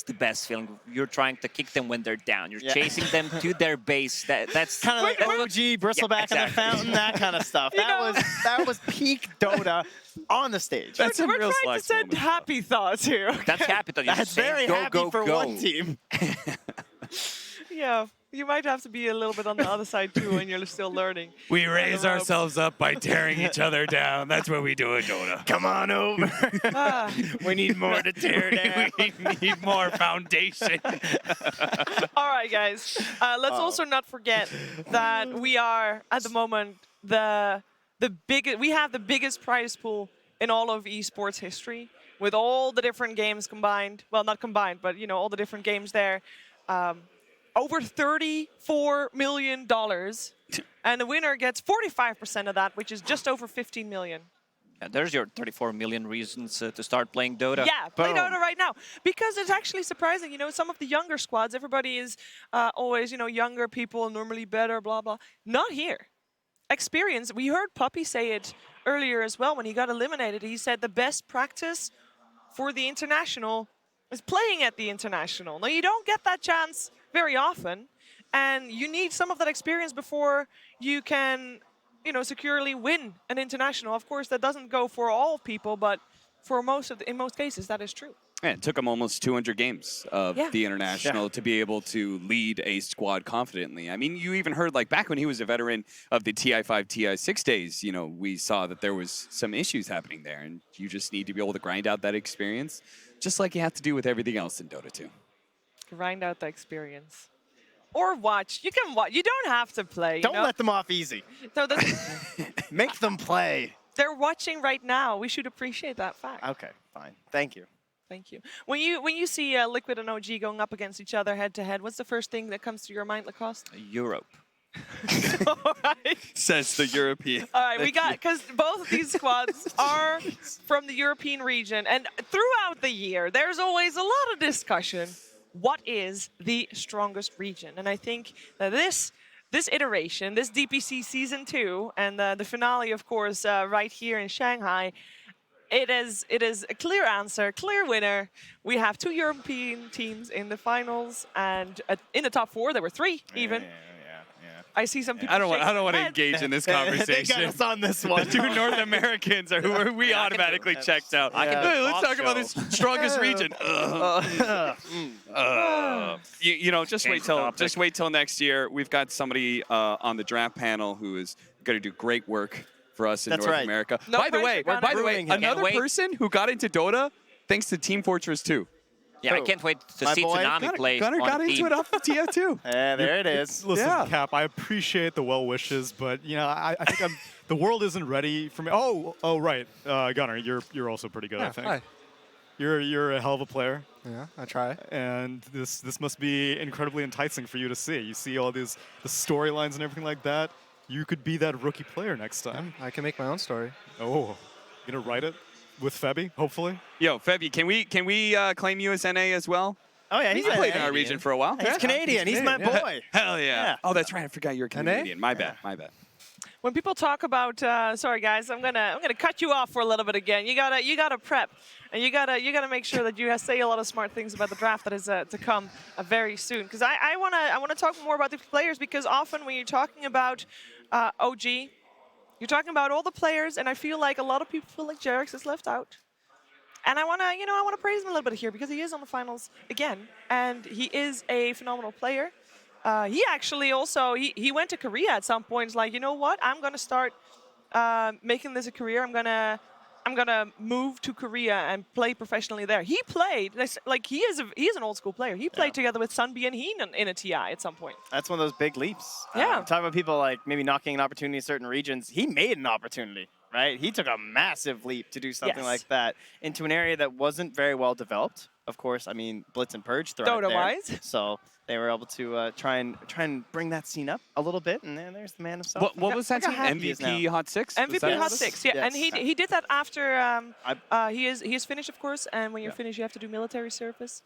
the best feeling. You're trying to kick them when they're down. You're chasing them to their base. That's kind of like OG, bristleback in the fountain, that kind of stuff. That was peak Dota on the stage. We're trying to send happy thoughts here. Okay? That's happy thoughts. That's very happy for one team. Yeah, you might have to be a little bit on the other side too when you're still learning. We raise ourselves up by tearing each other down. That's what we do in Dota. Come on over. We need more to tear down. We need more foundation. All right, guys. Let's also not forget that we are at the moment the biggest. We have the biggest prize pool in all of esports history, with all the different games combined. Well, not combined, but all the different games there. Over $34 million, and the winner gets 45% of that, which is just over 15 million. Yeah, there's your 34 million reasons to start playing Dota. Yeah, play Dota right now. Because it's actually surprising, some of the younger squads, everybody is always, younger people, normally better, blah, blah. Not here. Experience, we heard Puppy say it earlier as well when he got eliminated. He said the best practice for the International is playing at the International. Now, you don't get that chance very often, and you need some of that experience before you can, securely win an International. Of course, that doesn't go for all people, but for in most cases, that is true. Yeah, it took him almost 200 games of the International to be able to lead a squad confidently. I mean, you even heard, back when he was a veteran of the TI5, TI6 days, we saw that there was some issues happening there, and you just need to be able to grind out that experience, just like you have to do with everything else in Dota 2. Grind out the experience. Or watch. You can watch. You don't have to play. Don't let them off easy. So make them play. They're watching right now. We should appreciate that fact. Okay, fine. Thank you. Thank you. When you see Liquid and OG going up against each other head to head, what's the first thing that comes to your mind, Lacoste? Europe. Says the European. All right, we got, because both of these squads are from the European region, and throughout the year, there's always a lot of discussion. What is the strongest region? And I think that this iteration, this DPC Season 2, and the finale, of course, right here in Shanghai, it is a clear answer, clear winner. We have 2 European teams in the finals, and in the top 4, there were 3 even. I see some people. I don't want to engage in this conversation. They got us on this one. The 2 North Americans are who we automatically checked out. Hey, let's talk about this strongest region. You know, just wait till next year. We've got somebody on the draft panel who is going to do great work for us in North America. No by the way, another person who got into Dota thanks to Team Fortress 2. Yeah, I can't wait to see Tsunami play. Gunnar got into it off the TO2. Yeah, there it is. Listen, Cap, I appreciate the well wishes, but you know, I think the world isn't ready for me. Oh, right, Gunnar, you're also pretty good, I think. Hi. You're a hell of a player. Yeah, I try. And this must be incredibly enticing for you to see. You see all the storylines and everything like that. You could be that rookie player next time. I can make my own story. Oh, you gonna write it? With Febby, hopefully. Yo, Febby, can we claim you as NA as well? Oh yeah, he's played in our region for a while. He's Canadian. He's my boy. Hell yeah. Oh, that's right. I forgot you're Canadian. My bad. When people talk about, sorry guys, I'm gonna cut you off for a little bit again. You gotta prep, and you gotta make sure that you say a lot of smart things about the draft that is to come very soon. Because I wanna talk more about the players, because often when you're talking about OG. You're talking about all the players, and I feel like a lot of people feel like Jerix is left out. And I wanna praise him a little bit here, because he is on the finals again, and he is a phenomenal player. He actually also he went to Korea at some point. Like, you know what? I'm gonna start making this a career. I'm gonna move to Korea and play professionally there. He played like he is an old school player. He played together with Sunbi and Heen in a TI at some point. That's one of those big leaps. Yeah. Talking about people like maybe knocking an opportunity in certain regions. He made an opportunity, right? He took a massive leap to do something like that into an area that wasn't very well developed. Of course, I mean, Blitz and Purge thrived Dota-wise. So they were able to try and bring that scene up a little bit, and then there's the man himself. What was that team? MVP Hot 6? MVP Hot 6, yeah. And he did that after he is finished, of course. And when you're finished, you have to do military service.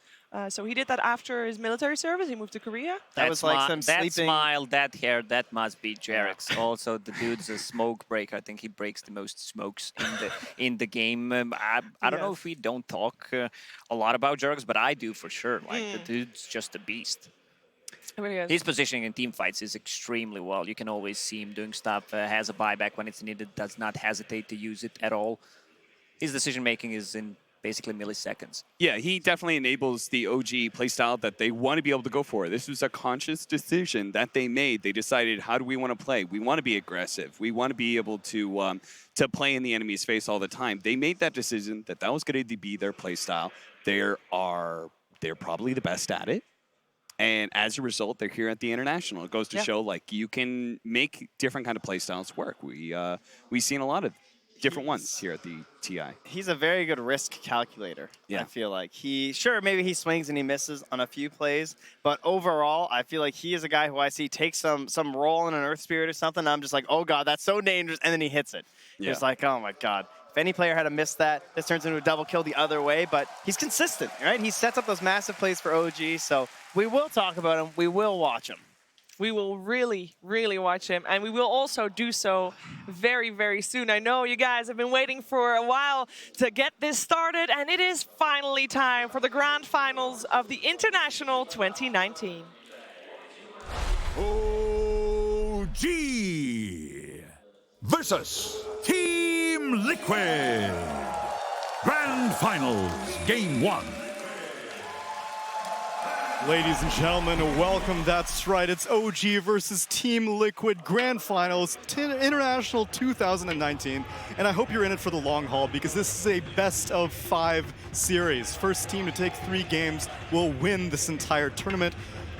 So he did that after his military service. He moved to Korea. That was like some that sleeping. smile, that hair, that must be Jerix. Also, the dude's a smoke breaker. I think he breaks the most smokes in the game. I don't know if we don't talk a lot about Jerix, but I do for sure. Like the dude's just a beast. His positioning in team fights is extremely well. You can always see him doing stuff, has a buyback when it's needed, does not hesitate to use it at all. His decision making is in basically milliseconds. Yeah, he definitely enables the OG playstyle that they want to be able to go for. This was a conscious decision that they made. They decided, how do we want to play? We want to be aggressive. We want to be able to play in the enemy's face all the time. They made that decision that was going to be their playstyle. They're probably the best at it. And as a result, they're here at the International. It goes to show, like, you can make different kind of play styles work. We've seen a lot of different ones here at the TI. He's a very good risk calculator, I feel like. Maybe he swings and he misses on a few plays, but overall, I feel like he is a guy who I see take some roll in an Earth Spirit or something, I'm just like, oh god, that's so dangerous, and then he hits it. Yeah. It's like, oh my god. If any player had to miss that, this turns into a double kill the other way, but he's consistent, right? He sets up those massive plays for OG, so we will talk about him, we will watch him. We will really, really watch him, and we will also do so very, very soon. I know you guys have been waiting for a while to get this started, and it is finally time for the grand finals of the International 2019. OG versus Team Liquid. Grand Finals, Game 1. Ladies and gentlemen, welcome. That's right. It's OG versus Team Liquid Grand Finals International 2019. And I hope you're in it for the long haul, because this is a best-of-5 series. First team to take 3 games will win this entire tournament.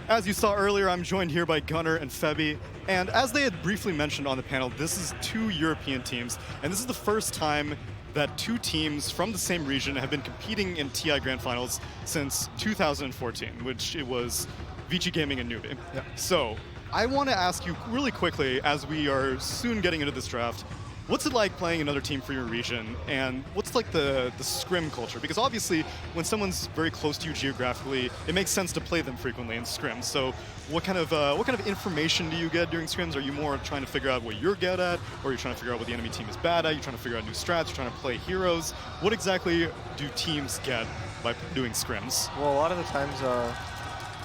As you saw earlier, I'm joined here by Gunnar and Febby. And as they had briefly mentioned on the panel, this is 2 European teams. And this is the first time that 2 teams from the same region have been competing in TI Grand Finals since 2014, which it was Vici Gaming and Newbie. So, I want to ask you really quickly, as we are soon getting into this draft, what's it like playing another team for your region, and what's like the scrim culture? Because obviously, when someone's very close to you geographically, it makes sense to play them frequently in scrims. So, what kind of information do you get during scrims? Are you more trying to figure out what you're good at, or are you trying to figure out what the enemy team is bad at? You're trying to figure out new strats. You're trying to play heroes. What exactly do teams get by doing scrims? Well, a lot of the times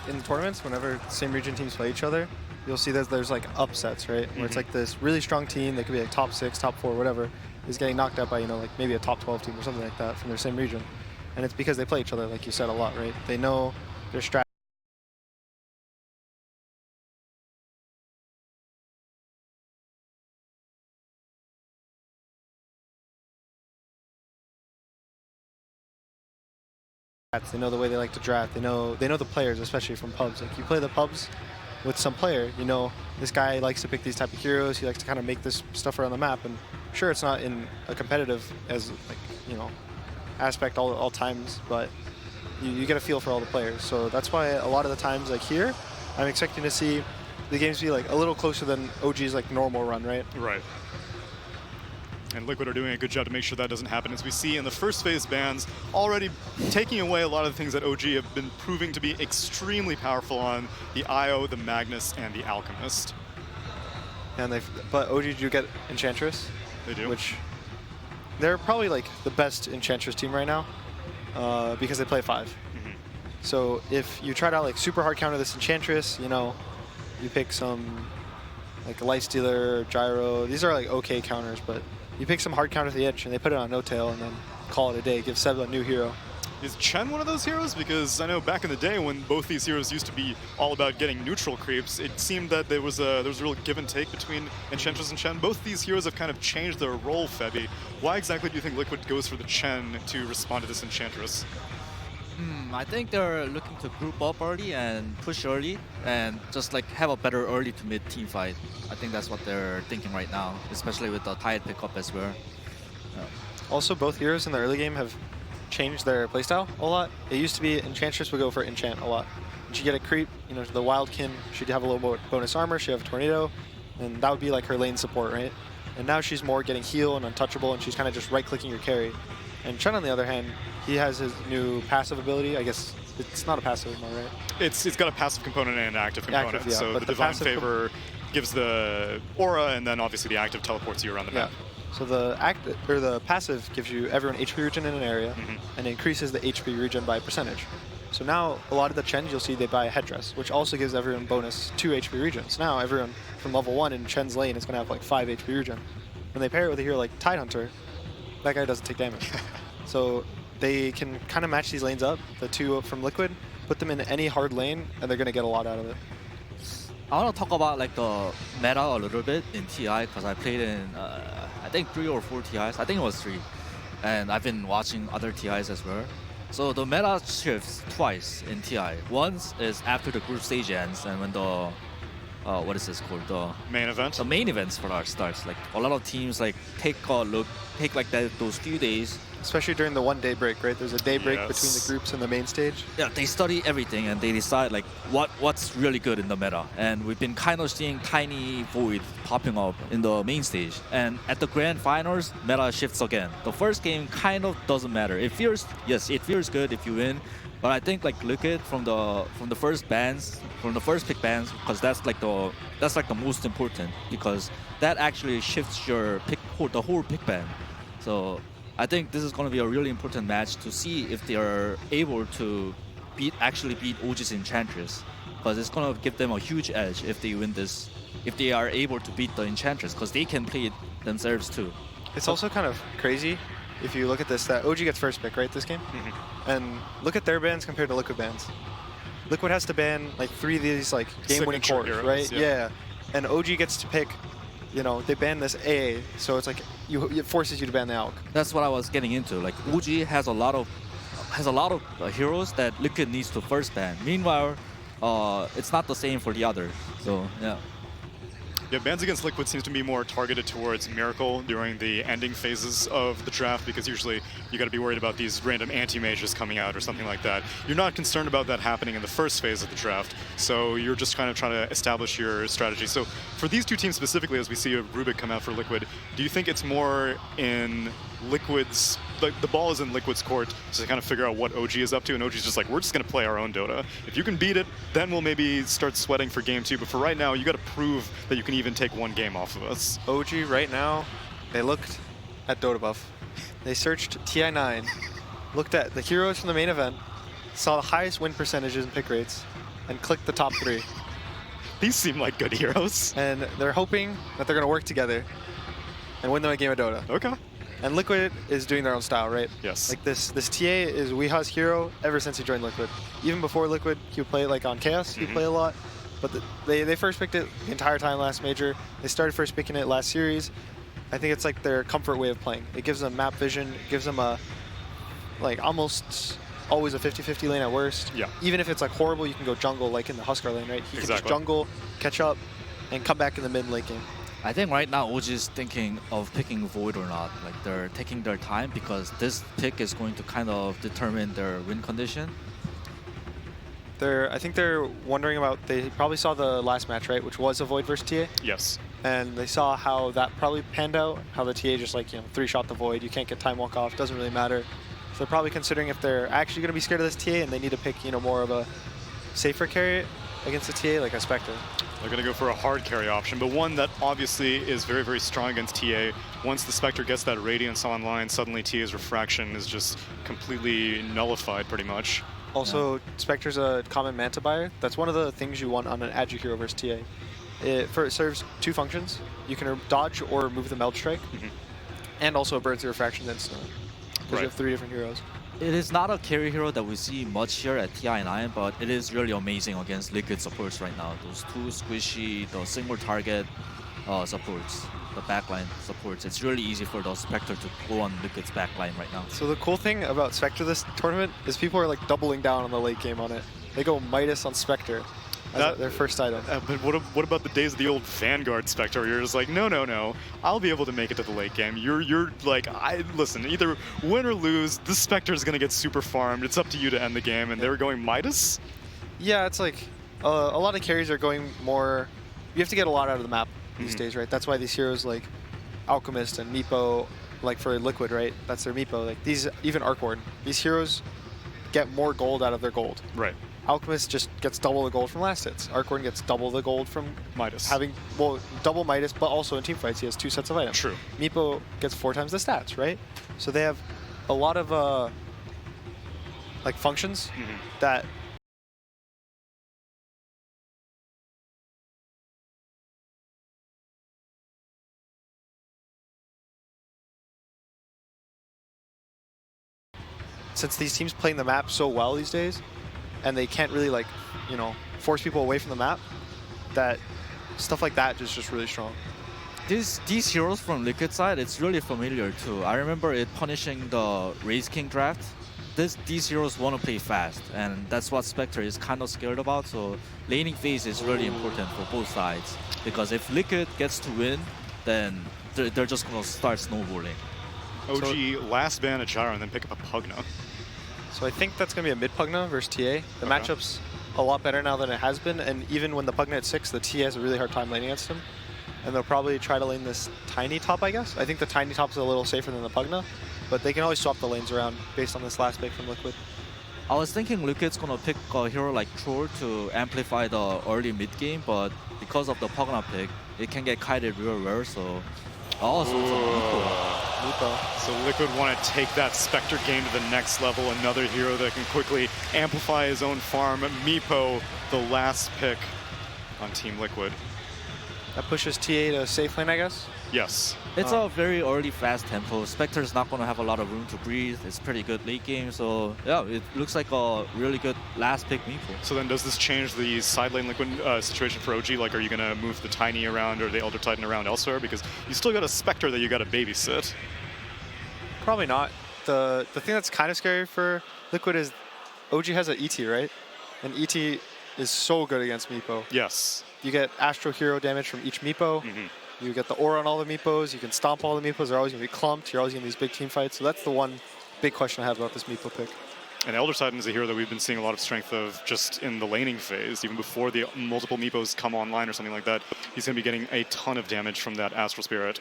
in tournaments, whenever same region teams play each other, you'll see that there's like upsets, right? Where it's like this really strong team, they could be like top 6, top 4, whatever, is getting knocked out by, you know, like maybe a top 12 team or something like that from their same region. And it's because they play each other, like you said, a lot, right? They know their strat. They know the way they like to draft. They know the players, especially from pubs. Like you play the pubs with some player, you know, this guy likes to pick these type of heroes. He likes to kind of make this stuff around the map. And sure, it's not in a competitive as like, you know, aspect all times, but you get a feel for all the players. So that's why a lot of the times, like here, I'm expecting to see the games be like a little closer than OG's like normal run, right? Right. And Liquid are doing a good job to make sure that doesn't happen, as we see in the first phase bans already taking away a lot of the things that OG have been proving to be extremely powerful on, the IO, the Magnus, and the Alchemist. And but OG do get Enchantress. They do. Which they're probably like the best Enchantress team right now because they play 5. So if you try to like super hard counter this Enchantress, you know, you pick some like Lightstealer, Gyro. These are like okay counters, but you pick some hard counter to the edge and they put it on no tail and then call it a day, give Seb a new hero. Is Chen one of those heroes? Because I know back in the day when both these heroes used to be all about getting neutral creeps, it seemed that there was a real give and take between Enchantress and Chen. Both these heroes have kind of changed their role, Febby. Why exactly do you think Liquid goes for the Chen to respond to this Enchantress? I think they're looking to group up early and push early and just like have a better early to mid team fight. I think that's what they're thinking right now, especially with the Tide pickup as well. Also, both heroes in the early game have changed their playstyle a lot. It used to be Enchantress would go for Enchant a lot. When she get a creep, you know, the Wildkin, she'd have a little more bonus armor, she'd have Tornado, and that would be like her lane support, right? And now she's more getting heal and untouchable, and she's kind of just right-clicking your carry. And Chen, on the other hand, he has his new passive ability. I guess it's not a passive anymore, right? It's got a passive component and an active component. Active, yeah, so but the Divine Favor gives the aura, and then obviously the active teleports you around the map. So the passive gives you everyone HP regen in an area, and increases the HP regen by percentage. So now a lot of the Chens you'll see they buy a headdress, which also gives everyone bonus 2 HP regen. So now everyone from level 1 in Chen's lane is going to have like 5 HP regen. When they pair it with a hero like Tidehunter, that guy doesn't take damage. So they can kind of match these lanes up, the 2 from Liquid, put them in any hard lane, and they're going to get a lot out of it. I want to talk about like the meta a little bit in TI because I played in I think 3 or 4 TIs. I think it was 3, and I've been watching other TIs as well. So the meta shifts twice in TI. Once is after the group stage ends and when the what is this called? The main event. The main events for us starts. Like a lot of teams like take like those few days. Especially during the 1 day break, right? There's a day break between the groups and the main stage. Yeah, they study everything and they decide like what's really good in the meta. And we've been kind of seeing tiny void popping up in the main stage. And at the grand finals, meta shifts again. The first game kind of doesn't matter. It feels good if you win. But I think like Liquid from the first bans, from the first pick bans, because that's like the most important because that actually shifts your the whole pick ban. So I think this is going to be a really important match to see if they are able to actually beat OG's Enchantress, because it's going to give them a huge edge if they win this, if they are able to beat the Enchantress, because they can play it themselves too. It's also kind of crazy if you look at this, that OG gets first pick, right, this game? And look at their bans compared to Liquid bans. Liquid has to ban like 3 of these like game-winning cores, right? Yeah. And OG gets to pick, you know, they ban this AA, so it's like it forces you to ban the Alk. That's what I was getting into. Like OG has a lot of heroes that Liquid needs to first ban. Meanwhile, it's not the same for the others. So yeah. Yeah, bans against Liquid seems to be more targeted towards Miracle during the ending phases of the draft, because usually you got to be worried about these random anti-mages coming out or something like that. You're not concerned about that happening in the first phase of the draft, so you're just kind of trying to establish your strategy. So for these two teams specifically, as we see a Rubik come out for Liquid, do you think it's more in Liquid's, like the ball is in Liquid's court to kind of figure out what OG is up to, and OG's just like, we're just going to play our own Dota. If you can beat it, then we'll maybe start sweating for game 2, but for right now, you got to prove that you can even take one game off of us. OG right now, they looked at Dota Buff. They searched TI9, looked at the heroes from the main event, saw the highest win percentages and pick rates, and clicked the top 3. These seem like good heroes. And they're hoping that they're going to work together and win them a game of Dota. Okay. And Liquid is doing their own style, right? Yes. Like this TA is Weeha's hero ever since he joined Liquid. Even before Liquid, he would play it like on Chaos, he'd play a lot. But they first picked it the entire time last major. They started first picking it last series. I think it's like their comfort way of playing. It gives them map vision, it gives them a, like almost always a 50-50 lane at worst. Yeah. Even if it's like horrible, you can go jungle like in the Huskar lane, right? He can just jungle, catch up, and come back in the mid late game. I think right now OG is thinking of picking Void or not. Like they're taking their time because this pick is going to kind of determine their win condition. I think they're wondering about, they probably saw the last match, right? Which was a Void versus TA. Yes. And they saw how that probably panned out, how the TA just like, 3-shot the Void. You can't get time walk off, doesn't really matter. So they're probably considering if they're actually going to be scared of this TA and they need to pick, more of a safer carry against the TA, like a Spectre. They're going to go for a hard carry option, but one that obviously is very, very strong against TA. Once the Spectre gets that Radiance online, suddenly TA's Refraction is just completely nullified pretty much. Also, Spectre's a common Manta buyer. That's one of the things you want on an Agi hero versus TA. It serves 2 functions. You can dodge or move the Meld Strike, and also burns the Refraction instantly. Because you have 3 different heroes. It is not a carry hero that we see much here at TI9, but it is really amazing against Liquid supports right now. Those 2 squishy, the single target supports, the backline supports. It's really easy for the Spectre to go on Liquid's backline right now. So the cool thing about Spectre this tournament is people are like doubling down on the late game on it. They go Midas on Spectre as their first item. But what about the days of the old Vanguard Spectre where you're just like, no, I'll be able to make it to the late game. You're like, listen, either win or lose, this Spectre is going to get super farmed. It's up to you to end the game, and they were going Midas? Yeah, it's like a lot of carries are going more, you have to get a lot out of the map these days, right? That's why these heroes like Alchemist and Meepo, like for Liquid, right? That's their Meepo. Like these, even Arcward, these heroes get more gold out of their gold. Right. Alchemist just gets double the gold from last hits. Arcward gets double the gold from Midas. Double Midas, but also in team fights he has 2 sets of items. True. Meepo gets 4 times the stats, right? So they have a lot of like functions that since these teams playing the map so well these days, and they can't really like, force people away from the map, that stuff like that is just really strong. These heroes from Liquid side, it's really familiar too. I remember it punishing the Raze King draft. These heroes want to play fast, and that's what Spectre is kind of scared about. So laning phase is really important for both sides, because if Liquid gets to win, then they're just going to start snowballing. OG last ban a Gyro and then pick up a Pugna. So I think that's going to be a mid Pugna versus TA. The matchup's a lot better now than it has been, and even when the Pugna at 6, the TA has a really hard time laning against him. And they'll probably try to lane this tiny top, I guess. I think the tiny top's a little safer than the Pugna, but they can always swap the lanes around based on this last pick from Liquid. I was thinking Liquid's going to pick a hero like Troll to amplify the early mid game, but because of the Pugna pick, it can get kited real rare, so... Oh, so Meepo. So Liquid want to take that Spectre game to the next level. Another hero that can quickly amplify his own farm. Meepo, the last pick on Team Liquid. That pushes TA to safe lane, I guess? Yes. It's a very early, fast tempo. Spectre's not going to have a lot of room to breathe. It's pretty good late game, so yeah, it looks like a really good last pick Meepo. So then does this change the side lane Liquid situation for OG? Like, are you going to move the Tiny around or the Elder Titan around elsewhere? Because you still got a Spectre that you got to babysit. Probably not. The thing that's kind of scary for Liquid is OG has an ET, right? And ET is so good against Meepo. Yes. you get Astro Hero damage from each Meepo. You get the aura on all the Meepos. You can stomp all the Meepos. They're always going to be clumped. You're always going to these big team fights. So that's the one big question I have about this Meepo pick. And Eldersidon is a hero that we've been seeing a lot of strength of just in the laning phase, even before the multiple Meepos come online or something like that. He's going to be getting a ton of damage from that Astral Spirit.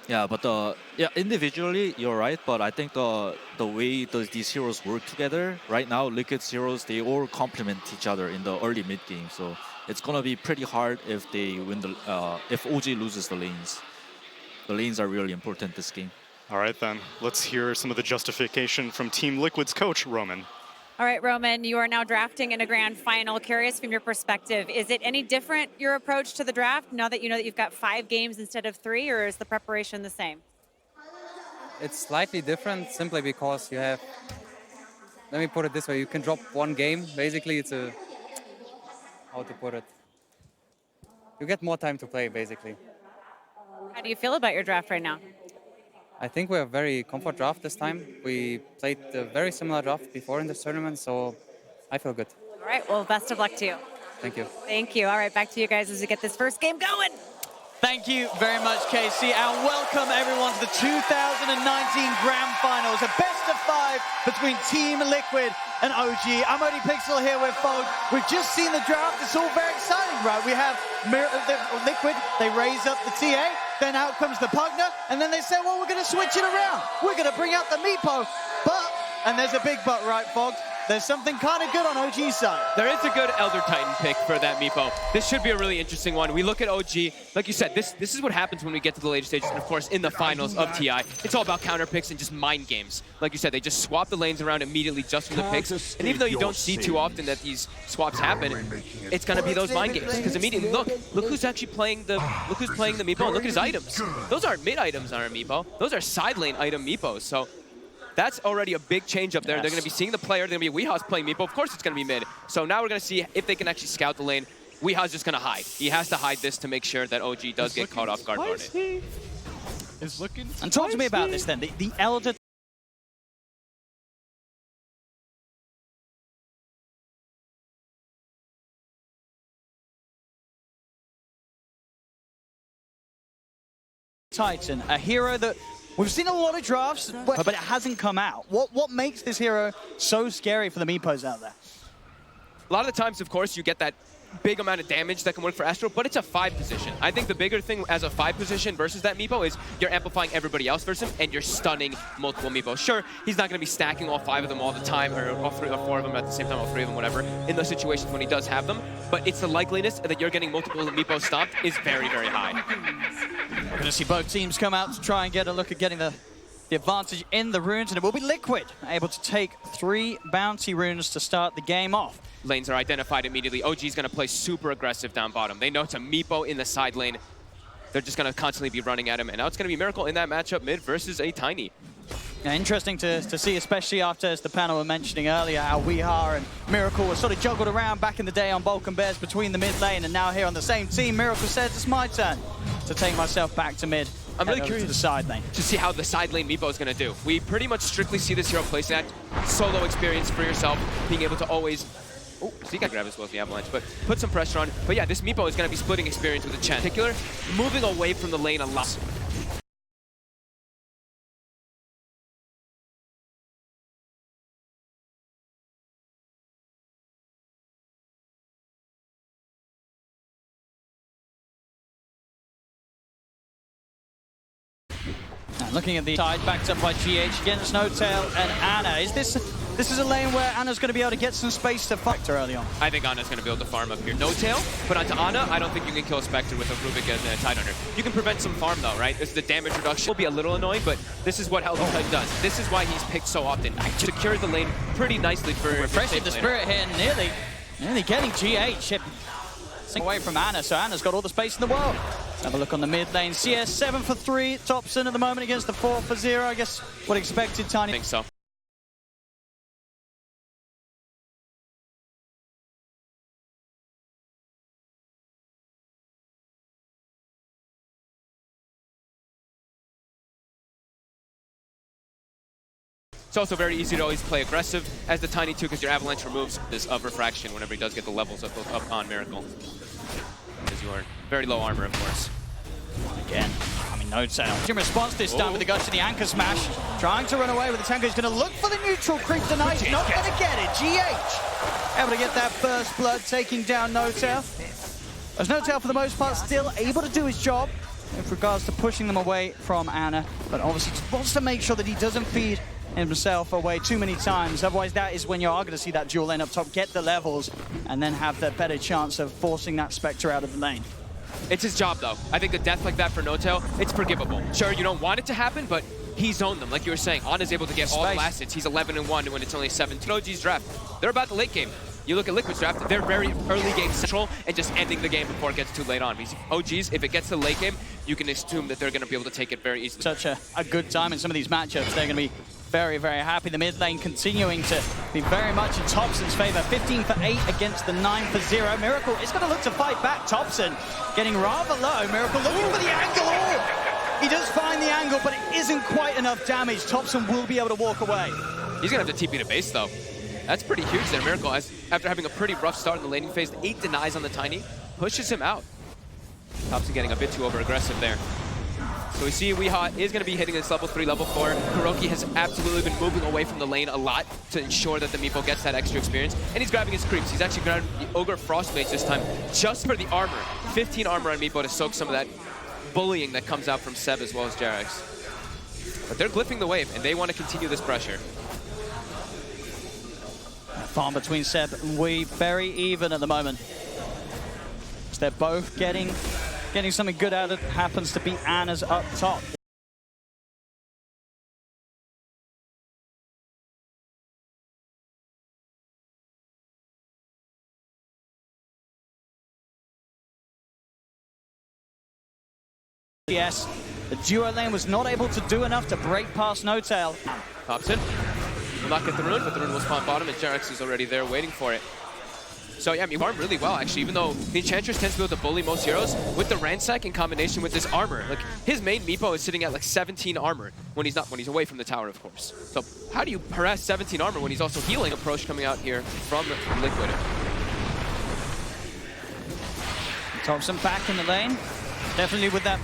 Yeah, but individually you're right, but I think the way these heroes work together right now, Liquid's heroes, they all complement each other in the early mid game. So it's gonna be pretty hard if they win the if OG loses the lanes. The lanes are really important this game. All right then, let's hear some of the justification from Team Liquid's coach, Roman. All right, Roman, you are now drafting in a grand final. Curious from your perspective, is it any different, your approach to the draft, now that you know that you've got 5 games instead of 3, or is the preparation the same? It's slightly different simply because you have, let me put it this way, you can drop 1 game. Basically, it's a, how to put it? You get more time to play, basically. How do you feel about your draft right now? I think we're very comfort draft this time. We played a very similar draft before in this tournament, so I feel good. All right, well, best of luck to you. Thank you. Thank you. All right, back to you guys as we get this first game going. Thank you very much, Casey, and welcome everyone to the 2019 Grand Finals, a best of 5 between Team Liquid and OG. I'm Odie Pixel here with Fold. We've just seen the draft. It's all very exciting, right? We have Liquid, they raise up the TA, then out comes the Pugner, and then they say, well, we're going to switch it around. We're going to bring out the Meepo, but, and there's a big but, right, Fogs? There's something kind of good on OG's side. There is a good Elder Titan pick for that Meepo. This should be a really interesting one. We look at OG, like you said, this is what happens when we get to the later stages, and of course in the finals of TI. It's all about counter picks and just mind games. Like you said, they just swap the lanes around immediately just from the picks. And even though you don't see too often that these swaps happen, it's gonna be those mind games. Because immediately, look who's actually playing the Meepo, and look at his items. Those aren't mid items on our Meepo. Those are side lane item Meepos. So that's already a big change up there. Yes. They're going to be seeing the player. They're going to be Weehaws playing Meepo. Of course it's going to be mid. So now we're going to see if they can actually scout the lane. Weehaws just going to hide. He has to hide this to make sure that OG does get caught off guard on it. And talk to me about this then. The Elder Titan, a hero that we've seen a lot of drafts, but it hasn't come out. What makes this hero so scary for the Meepos out there? A lot of the times, of course, you get that big amount of damage that can work for Astro, but it's a 5 position. I think the bigger thing as a 5 position versus that Meepo is you're amplifying everybody else versus him, and you're stunning multiple Meepos. Sure, he's not going to be stacking all 5 of them all the time, or all 3 or 4 of them at the same time, all 3 of them, whatever, in those situations when he does have them, but it's the likeliness that you're getting multiple Meepos stomped is very, very high. We're going to see both teams come out to try and get a look at getting the advantage in the runes, and it will be Liquid able to take 3 bounty runes to start the game off. Lanes are identified immediately. OG's going to play super aggressive down bottom. They know it's a Meepo in the side lane. They're just going to constantly be running at him, and now it's going to be Miracle in that matchup mid versus a Tiny. Yeah, interesting to see, especially after, as the panel were mentioning earlier, how Weehaw and Miracle were sort of juggled around back in the day on Balkan Bears between the mid lane, and now here on the same team, Miracle says it's my turn to take myself back to mid. I'm really curious to the side lane to see how the side lane Meepo is going to do. We pretty much strictly see this hero place that solo experience for yourself, being able to always. Oh, so you got to grab as well as the Avalanche, but put some pressure on. But yeah, this Meepo is going to be splitting experience with a Chen. In particular, moving away from the lane a lot. Looking at the side, backed up by GH against Notail and Ana. Is this is a lane where Ana's going to be able to get some space to fight her early on? I think Ana's going to be able to farm up here. Notail, but onto Ana, I don't think you can kill a Spectre with a Rubik and a Tidehunter. You can prevent some farm though, right? This is the damage reduction. Will be a little annoying, but this is what Elder Titan does. This is why he's picked so often. Secures the lane pretty nicely for refreshing the spirit here, nearly getting GH away from Ana, so Ana's got all the space in the world. Let's have a look on the mid lane. CS 7 for 3, Thompson at the moment against the 4 for 0. I guess what expected, Tiny. I think so. It's also very easy to always play aggressive as the Tiny 2 because your Avalanche removes this of refraction whenever he does get the levels up on Miracle. as you are very low armor, of course. Again, I mean, no tail. In response this time with the guts to the anchor smash. Trying to run away with the tanker. He's going to look for the neutral creep tonight. Not going to get it. GH able to get that first blood, taking down No Tail. As No Tail, for the most part, still able to do his job with regards to pushing them away from Ana, but obviously just wants to make sure that he doesn't feed himself away too many times. Otherwise, that is when you are going to see that dual lane up top, get the levels, and then have the better chance of forcing that Spectre out of the lane. It's his job, though. I think a death like that for No Tail, it's forgivable. Sure, you don't want it to happen, but he's owned them. Like you were saying, Ana's able to get all the last hits. He's 11-1 when it's only 17. OG's draft, they're about the late game. You look at Liquid's draft, they're very early game central and just ending the game before it gets too late on. Because OGs, if it gets to the late game, you can assume that they're going to be able to take it very easily. Such a good time in some of these matchups. They're going to be very, very happy. The mid lane continuing to be very much in Thompson's favor. 15 for 8 against the 9 for 0. Miracle is going to look to fight back. Thompson getting rather low. Miracle looking for the angle. Oh! He does find the angle, but it isn't quite enough damage. Thompson will be able to walk away. He's going to have to TP to base, though. That's pretty huge there. Miracle, after having a pretty rough start in the laning phase, 8 denies on the Tiny, pushes him out. Thompson getting a bit too over-aggressive there. So we see Weehaw is going to be hitting this level 3, level 4. Kuroki has absolutely been moving away from the lane a lot to ensure that the Meepo gets that extra experience. And he's grabbing his creeps. He's actually grabbing the Ogre Frostmage this time just for the armor. 15 armor on Meepo to soak some of that bullying that comes out from Seb as well as Jerax. But they're glyphing the wave, and they want to continue this pressure. Farm between Seb and Wee, very even at the moment. So they're both getting something good out of it. Happens to be Ana's up top. Yes, the duo lane was not able to do enough to break past No Tail. Thompson will not get the rune, but the rune will spawn bottom, and Jerax is already there waiting for it. So yeah, I mean, farmed really well, actually, even though the Enchantress tends to be able to bully most heroes, with the Ransack in combination with this armor. Like, his main Meepo is sitting at like 17 armor when he's away from the tower, of course. So how do you harass 17 armor when he's also healing? Approach coming out here from Liquid. Thompson back in the lane. Definitely with that,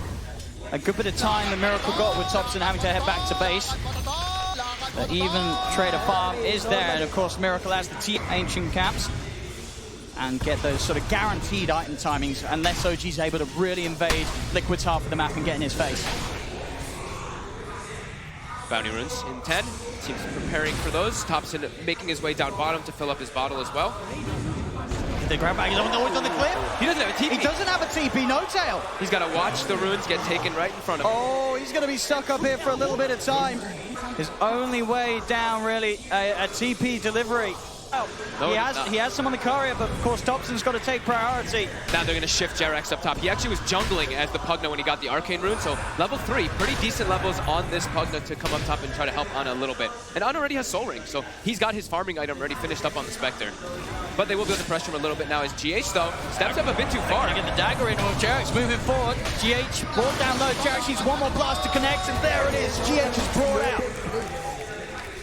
a good bit of time the Miracle got with Thompson having to head back to base. The even trader farm is there, and of course Miracle has the T ancient caps and get those sort of guaranteed item timings unless OG's able to really invade Liquid's half of the map and get in his face. Bounty runes in 10. Team's preparing for those. Thompson making his way down bottom to fill up his bottle as well. The grab bag is always on the cliff. He doesn't have a TP. He doesn't have a TP, No Tail. He's got to watch the runes get taken right in front of him. Oh, he's going to be stuck up here for a little bit of time. His only way down, really, a TP delivery. Oh, no, he has some on the courier, but of course Thompson's got to take priority. Now they're going to shift Jerax up top. He actually was jungling as the Pugna when he got the Arcane Rune, so level 3, pretty decent levels on this Pugna to come up top and try to help Ana a little bit. And Ana already has Soul Ring, so he's got his farming item already finished up on the Spectre. But they will be able to pressure him a little bit now as GH, though, steps up a bit too far. Get the dagger in with Jerax moving forward. GH brought down low. Jerax needs one more blast to connect, and there it is. GH is brought out.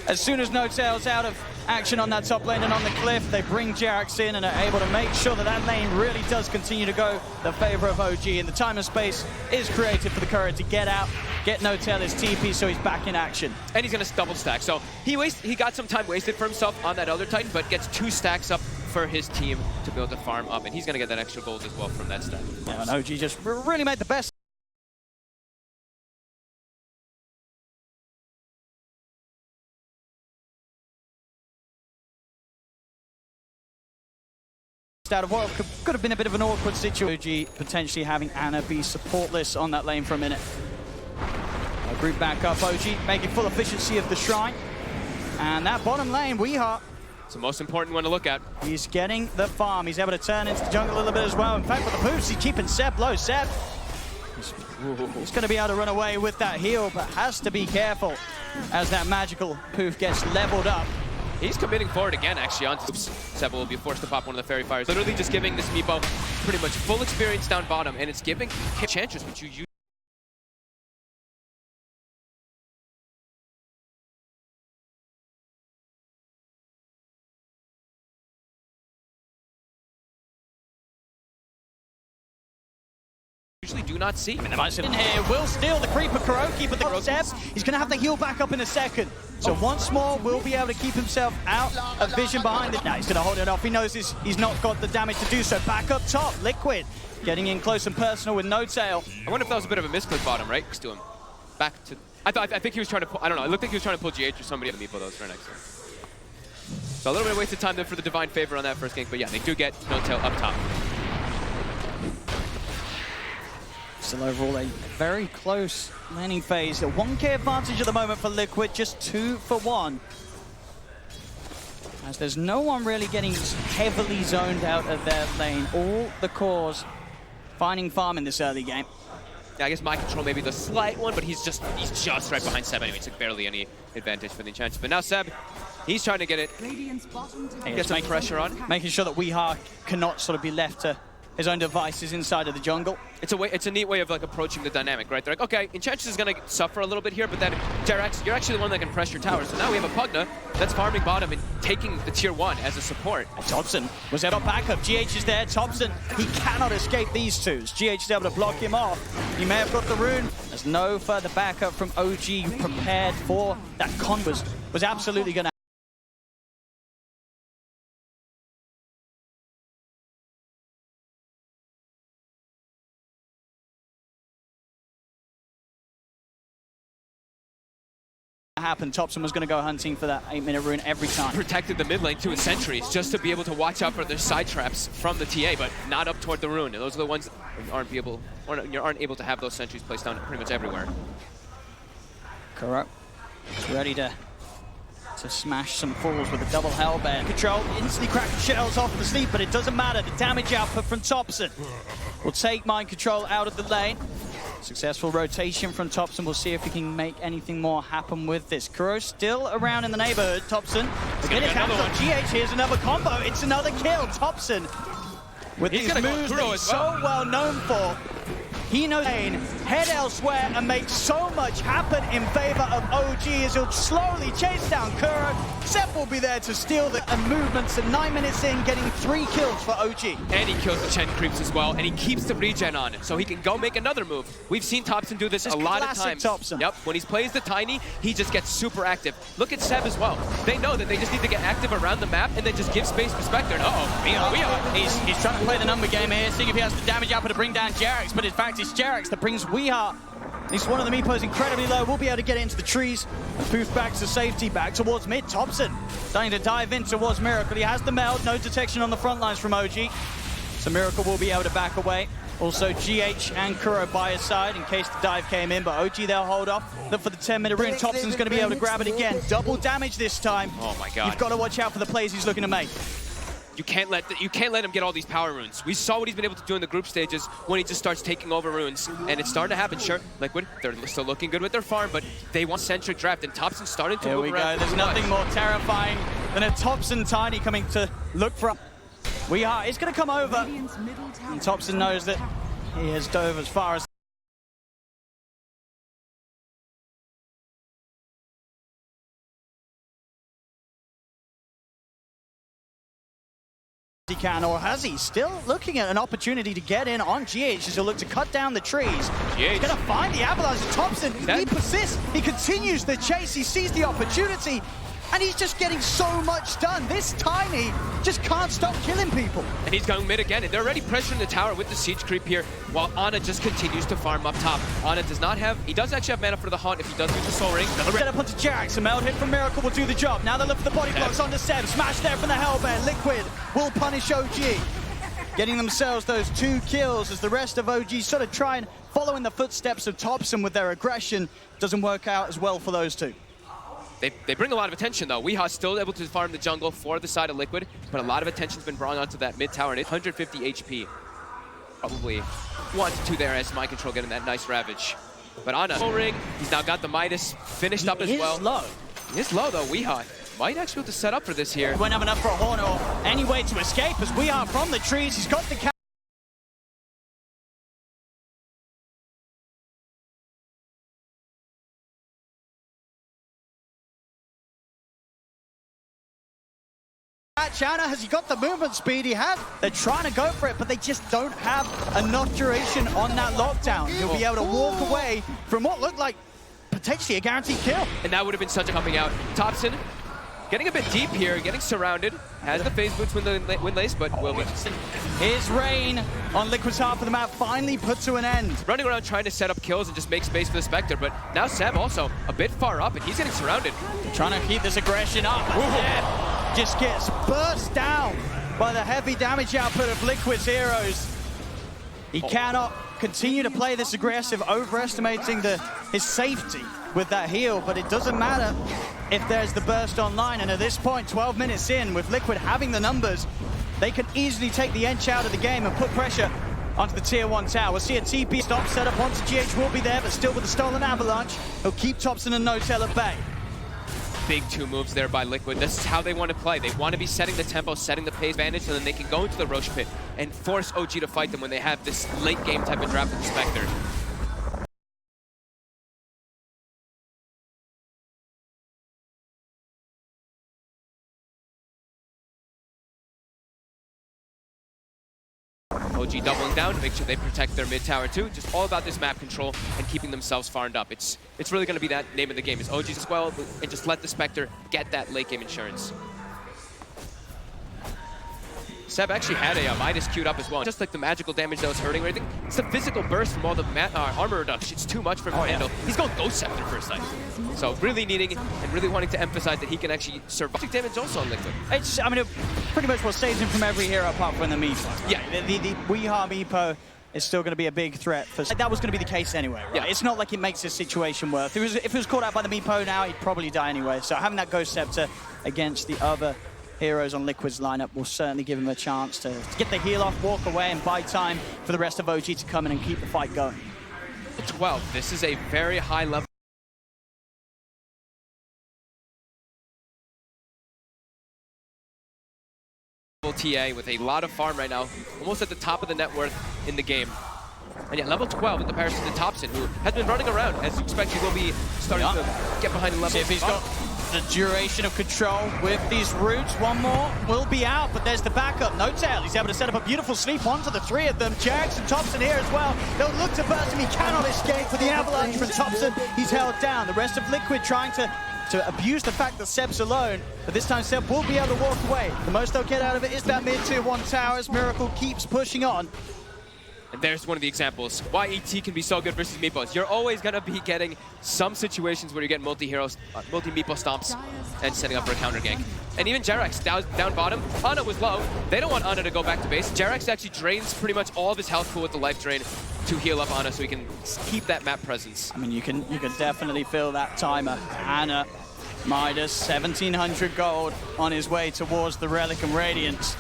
As soon as No Tail's out of action on that top lane and on the cliff, they bring Jerax in and are able to make sure that that lane really does continue to go the favor of OG. And the time and space is created for the courier to get out, get No Tail his TP, so he's back in action. And he's going to double stack. So he got some time wasted for himself on that other Titan, but gets 2 stacks up for his team to be able to farm up. And he's going to get that extra gold as well from that stack. Yeah, and OG just really made the best out of what could have been a bit of an awkward situation. OG potentially having Ana be supportless on that lane for a minute. Group back up, OG making full efficiency of the shrine. And that bottom lane, Weehaw. It's the most important one to look at. He's getting the farm. He's able to turn into the jungle a little bit as well. In fact, with the poofs, he's keeping Seb low. Seb, he's going to be able to run away with that heal, but has to be careful as that magical poof gets leveled up. He's committing forward again, actually, on Oops. Seb will be forced to pop one of the Fairy Fires. Literally just giving this Meepo pretty much full experience down bottom, and it's giving Enchantress, which you use usually do not see. In here, will steal the creeper Kuroki, but the steps, he's going to have to heal back up in a second. So once more, will be able to keep himself out of vision behind it. Now he's going to hold it off. He knows he's not got the damage to do so. Back up top, Liquid getting in close and personal with no tail. I wonder if that was a bit of a misclick bottom, right? Next to him. Back to... I think he was trying to pull... I don't know. It looked like he was trying to pull GH or somebody on the Meepo that was right next to him. So a little bit of wasted time there for the Divine Favor on that first gank, but yeah, they do get no tail up top. Still overall a very close laning phase. A 1k advantage at the moment for Liquid, just 2 for 1. As there's no one really getting heavily zoned out of their lane. All the cores finding farm in this early game. Yeah, I guess my control may be the slight one, but he's just right behind Seb anyway. He took barely any advantage for the enchantment. But now Seb, he's trying to get it. Get some pressure on. Making sure that Weeha cannot sort of be left to his own devices inside of the jungle. It's a neat way of like approaching the dynamic, right? They're like, okay, Enchantress is gonna suffer a little bit here, but then Jerax, you're actually the one that can pressure towers. So now we have a Pugna that's farming bottom and taking the tier 1 as a support. Thompson was able to back up. GH is there. Thompson, he cannot escape these twos. GH is able to block him off. He may have got the rune. There's no further backup from OG prepared for that. Con was absolutely gonna happen. Thompson was going to go hunting for that 8-minute rune every time. Protected the mid lane too with sentries just to be able to watch out for their side traps from the TA, but not up toward the rune. And those are the ones that you aren't able to have those sentries placed down pretty much everywhere. Correct. Ready to smash some fools with a double hellbent. Control instantly cracking shells off the sleep, but it doesn't matter. The damage output from Thompson will take Mind Control out of the lane. Successful rotation from Thompson. We'll see if he can make anything more happen with this. Kuro still around in the neighborhood. Thompson will get his hands on GH. Here's another combo. It's another kill. Thompson with these moves that he's so well known for. He knows head elsewhere and make so much happen in favor of OG as he'll slowly chase down Kuro. Seb will be there to steal the movements, and 9 minutes in, getting 3 kills for OG. And he kills the Chen creeps as well, and he keeps the regen on, so he can go make another move. We've seen Thompson do this a lot of times. Thompson. Yep, when he plays the Tiny, he just gets super active. Look at Seb as well. They know that they just need to get active around the map and then just give space for Spectre. He's trying to play the number game here, seeing if he has the damage output to bring down Jerax, but in fact it's Jerax that brings Weeha. He's one of the Meepos incredibly low. We'll be able to get into the trees and poof back to safety, back towards mid. Thompson starting to dive in towards Miracle. He has the meld, no detection on the front lines from OG. So Miracle will be able to back away. Also GH and Kuro by his side in case the dive came in, but OG they'll hold off. Look for the 10-minute rune. Thompson's going to be able to grab it again. Double damage this time. Oh my god. You've got to watch out for the plays he's looking to make. You can't let him get all these power runes. We saw what he's been able to do in the group stages when he just starts taking over runes, and it's starting to happen. Sure, Liquid, they're still looking good with their farm, but they want centric draft, and Thompson's starting to move around. There's nothing more terrifying than a Thompson Tiny coming to look for. Weeha is going to come over, and Thompson knows that he has dove as far as he can, or has he? Still looking at an opportunity to get in on GH as he'll look to cut down the trees. He's going to find the avalanche. Thompson, he persists. He continues the chase. He sees the opportunity, and he's just getting so much done. This Tiny just can't stop killing people. And he's going mid again, and they're already pressuring the tower with the siege creep here, while Ana just continues to farm up top. Ana does not have, he does actually have mana for the haunt if he does use the soul ring. Get up onto Jerax, a meld hit from Miracle will do the job. Now they look for the body blocks onto Seb. Smash there from the Hellbear. Liquid will punish OG. Getting themselves those 2 kills as the rest of OG sort of try and follow in the footsteps of Thompson with their aggression. Doesn't work out as well for those two. They bring a lot of attention though. Weeha's still able to farm the jungle for the side of Liquid, but a lot of attention's been brought onto that mid tower, and it's 150 HP. Probably 1 to 2 there as Mind Control getting that nice Ravage. But Ana, full ring, he's now got the Midas finished up as well. He is low though, Weeha. Might actually be able to set up for this here. He won't have enough for a horn or any way to escape as Weeha from the trees. He's got the Channa, has he got the movement speed? He has. They're trying to go for it, but they just don't have enough duration on that lockdown. He'll be able to walk away from what looked like potentially a guaranteed kill. And that would have been such a coming out. Thompson getting a bit deep here, getting surrounded. Has the phase boots win lace, but will be. Here's Rain on Liquid's half of the map, finally put to an end. Running around trying to set up kills and just make space for the Spectre, but now Seb also a bit far up, and he's getting surrounded. Trying to keep this aggression up. Seb just gets burst down by the heavy damage output of Liquid's heroes. He cannot continue to play this aggressive, overestimating his safety with that heal, but it doesn't matter if there's the burst online, and at this point, 12 minutes in, with Liquid having the numbers, they can easily take the Ench out of the game and put pressure onto the Tier 1 tower. We'll see a TP stop set up onto GH will be there, but still with the stolen avalanche, he'll keep Thompson and Notel at bay. Big two moves there by Liquid. This is how they want to play. They want to be setting the tempo, setting the pace advantage, and then they can go into the Roche pit and force OG to fight them when they have this late game type of draft with the Spectre. OG doubling down to make sure they protect their mid tower too. Just all about this map control and keeping themselves farmed up. It's really going to be that name of the game, is OG as well, and just let the Spectre get that late game insurance. Seb actually had a Midas queued up as well. Just like the magical damage that was hurting or anything, it's the physical burst from all the armor reduction. It's too much for him to handle. He's going Ghost Scepter first time. So really needing and really wanting to emphasize that he can actually survive damage also on Liquid. I mean, it pretty much what saves him from every hero apart from the Meepo. Yeah. The Weeha Meepo is still going to be a big threat. That was going to be the case anyway, right? Yeah. It's not like it makes this situation worse. If he was caught out by the Meepo now, he'd probably die anyway. So having that Ghost Scepter against the other heroes on Liquid's lineup will certainly give him a chance to get the heal off, walk away, and buy time for the rest of OG to come in and keep the fight going. 12. This is a very high level. TA with a lot of farm right now, almost at the top of the net worth in the game. And yet level 12 in comparison to Thompson, who has been running around. As you expect, he will be starting to get behind the level. See if he's got the duration of control with these roots. One more will be out, but there's the backup. Notel, he's able to set up a beautiful sleep onto the three of them. Jax and Thompson here as well. They'll look to burst him. He cannot escape with the avalanche from Thompson. He's held down. The rest of Liquid trying to abuse the fact that Seb's alone, but this time Seb will be able to walk away. The most they'll get out of it is that mid-tier 1 towers. Miracle keeps pushing on. And there's one of the examples why ET can be so good versus Meepos. You're always going to be getting some situations where you get multi-heroes, multi-Meepo stomps, and setting up for a counter gank. And even Jerax down bottom, Ana was low. They don't want Ana to go back to base. Jerax actually drains pretty much all of his health pool with the life drain to heal up Ana so he can keep that map presence. I mean, you can definitely feel that timer. Ana, Midas, 1,700 gold on his way towards the Relic and Radiance.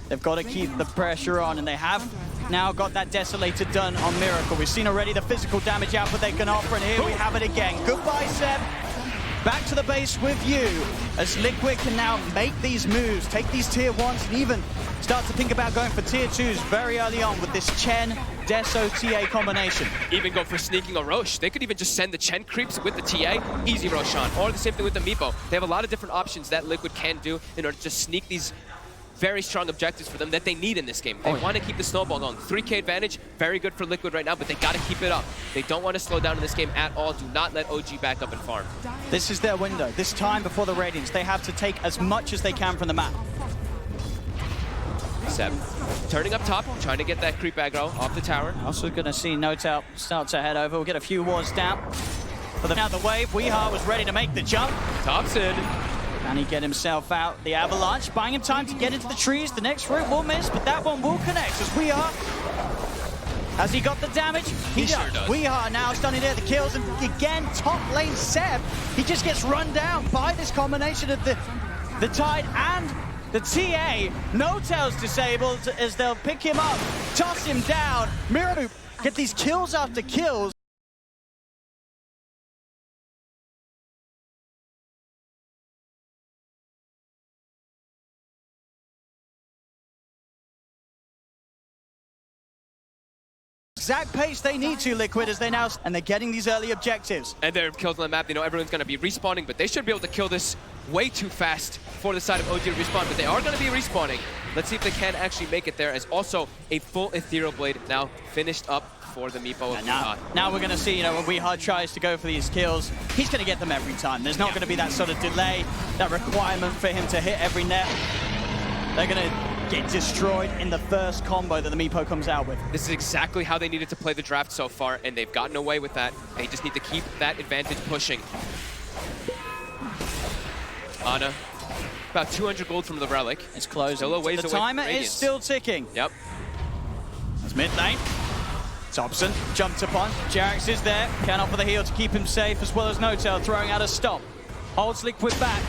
They've got to keep the pressure on, and they have now got that Desolator done on Miracle. We've seen already the physical damage output they can offer, and here we have it again. Goodbye, Seb. Back to the base with you, as Liquid can now make these moves, take these tier 1s, and even start to think about going for tier 2s very early on with this Chen Deso TA combination. Even go for sneaking a Roche. They could even just send the Chen creeps with the TA, easy Roshan, or the same thing with the Meepo. They have a lot of different options that Liquid can do in order to just sneak these very strong objectives for them that they need in this game. They want to keep the snowball going. 3K advantage, very good for Liquid right now, but they got to keep it up. They don't want to slow down in this game at all. Do not let OG back up and farm. This is their window. This time before the Radiance, they have to take as much as they can from the map. Seb turning up top, trying to get that creep aggro off the tower. Also going to see Notel start to head over. We'll get a few wards down. But now the wave, Weeha was ready to make the jump. Thompson. Can he get himself out? The avalanche, buying him time to get into the trees. The next route will miss, but that one will connect as Weeha. Has he got the damage? He sure does. Weeha now standing there, the kills, and again, top lane Seb. He just gets run down by this combination of the Tide and the TA. Notel's disabled as they'll pick him up, toss him down. Mirabu get these kills after kills. exact pace they need to, Liquid, as they now, and they're getting these early objectives. And they're kills on the map. They know everyone's going to be respawning, but they should be able to kill this way too fast for the side of OG to respawn, but they are going to be respawning. Let's see if they can actually make it there, as also a full Ethereal Blade now finished up for the Meepo. And now we're going to see, you know, when Weehard tries to go for these kills, he's going to get them every time. There's not going to be that sort of delay, that requirement for him to hit every net. They're going to get destroyed in the first combo that the Meepo comes out with. This is exactly how they needed to play the draft so far, and they've gotten away with that. They just need to keep that advantage pushing. Ana, about 200 gold from the Relic. It's closing. Still a ways the away timer from is still ticking. Yep. It's mid lane. Thompson jumped upon. Jarex is there. Can offer the heal to keep him safe, as well as Notel throwing out a stop. Holds Liquid back.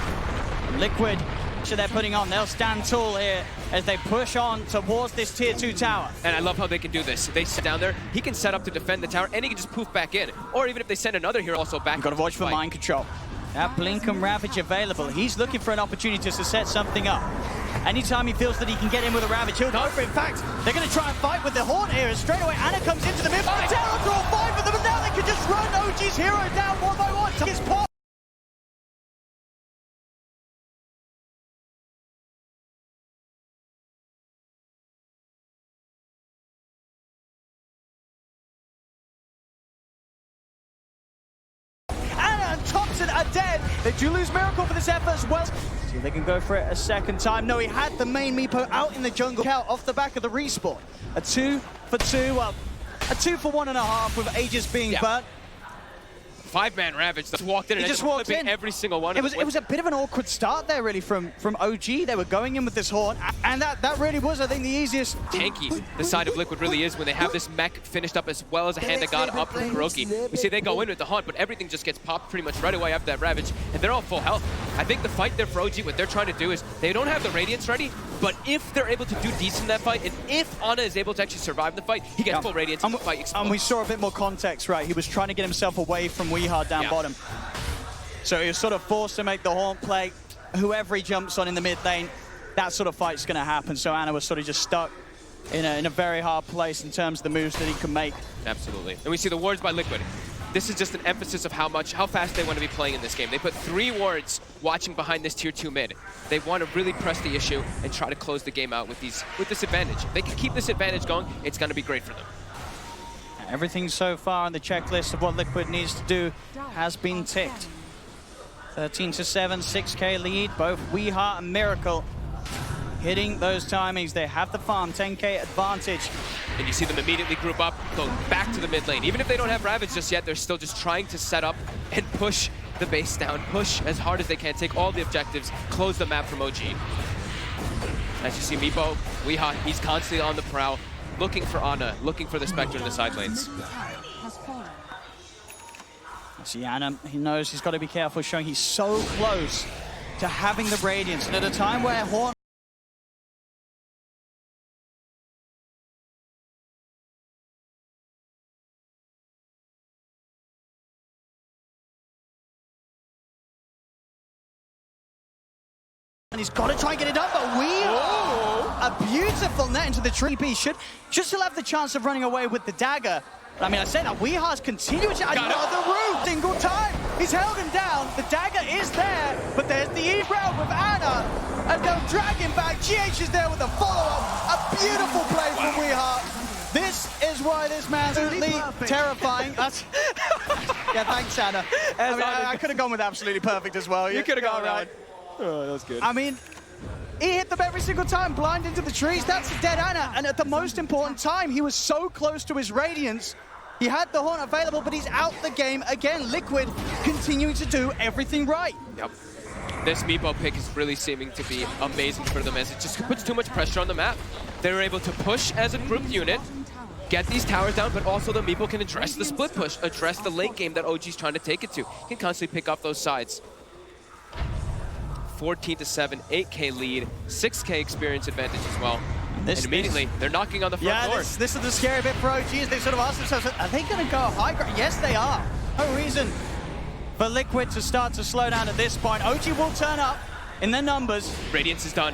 Liquid, so they're putting on. They'll stand tall here as they push on towards this tier 2 tower. And I love how they can do this. They sit down there, he can set up to defend the tower, and he can just poof back in. Or even if they send another hero also back. You've got to watch for mind control. That Blink and Ravage available. He's looking for an opportunity to set something up. Anytime he feels that he can get in with a Ravage, he'll go for it. In fact, they're going to try and fight with the Horn here. Straight away, Ana comes into the mid. The tower onto all 5 of them, and now they can just run OG's hero down one by one. His pop. Thompson are dead. They do lose Miracle for this effort as well. See if they can go for it a second time. No, he had the main Meepo out in the jungle out off the back of the respawn. A 2 for 2, well, a 2 for 1.5 with Aegis being burnt. 5-man Ravage just walked in and just walked in. every single one. It was a bit of an awkward start there, really, from OG. They were going in with this Horn, and that really was, I think, the easiest. Tanky, the side of Liquid really is when they have this mech finished up as well as a hand of God up from Kuroki. We see they go in with the Haunt, but everything just gets popped pretty much right away after that Ravage, and they're all full health. I think the fight there for OG, what they're trying to do is they don't have the Radiance ready, but if they're able to do decent in that fight, and if Ana is able to actually survive the fight, he gets full Radiance and the fight explodes. And we saw a bit more context, right? He was trying to get himself away from Weehard down bottom. So he was sort of forced to make the Haunt play. Whoever he jumps on in the mid lane, that sort of fight's going to happen. So Ana was sort of just stuck in a very hard place in terms of the moves that he can make. Absolutely. And we see the wards by Liquid. This is just an emphasis of how fast they want to be playing in this game. They put 3 wards watching behind this tier 2 mid. They want to really press the issue and try to close the game out with this advantage. If they can keep this advantage going, it's going to be great for them. Everything so far on the checklist of what Liquid needs to do has been ticked. 13-7, 6K lead, both Weehart and Miracle hitting those timings. They have the farm, 10K advantage. And you see them immediately group up, go back to the mid lane. Even if they don't have Ravage just yet, they're still just trying to set up and push the base down, push as hard as they can, take all the objectives, close the map from OG. As you see Meepo, Weehart, he's constantly on the prowl, looking for Ana, looking for the Spectre in the side lanes. See Ana, he knows he's got to be careful, showing he's so close to having the Radiance. And at a time where Horn and he's got to try and get it done, but a beautiful net into the tree piece. Should still have the chance of running away with the dagger. I mean, I say that Weehar's continuing to another route. Single time. He's held him down. The dagger is there, but there's the E route with Ana. And they'll drag him back. GH is there with a follow-up. A beautiful play from Weehart. This is why this man's absolutely terrifying. Yeah, thanks, Ana. I could have gone with absolutely perfect as well. You could have gone right. Oh, that was good. I mean, he hit them every single time, blind into the trees. That's a dead Ana. And at the most important time, he was so close to his Radiance. He had the Horn available, but he's out the game again. Liquid continuing to do everything right. Yep. This Meepo pick is really seeming to be amazing for them, as it just puts too much pressure on the map. They were able to push as a group unit, get these towers down, but also the Meepo can address the split push, address the late game that OG's trying to take it to. Can constantly pick off those sides. 14-7, 8K lead, 6K experience advantage as well. And immediately, they're knocking on the front door. This is the scary bit for OG, as they sort of ask themselves, are they going to go high ground? Yes, they are. No reason for Liquid to start to slow down at this point. OG will turn up in their numbers. Radiance is done.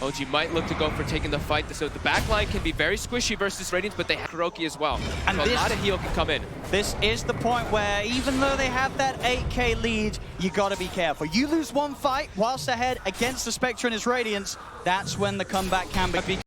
OG might look to go for taking the fight. So the backline can be very squishy versus Radiance, but they have Kuroki as well. And so a lot of heal can come in. This is the point where even though they have that 8k lead, you gotta be careful. You lose one fight whilst ahead against the Spectre and his Radiance, that's when the comeback can be.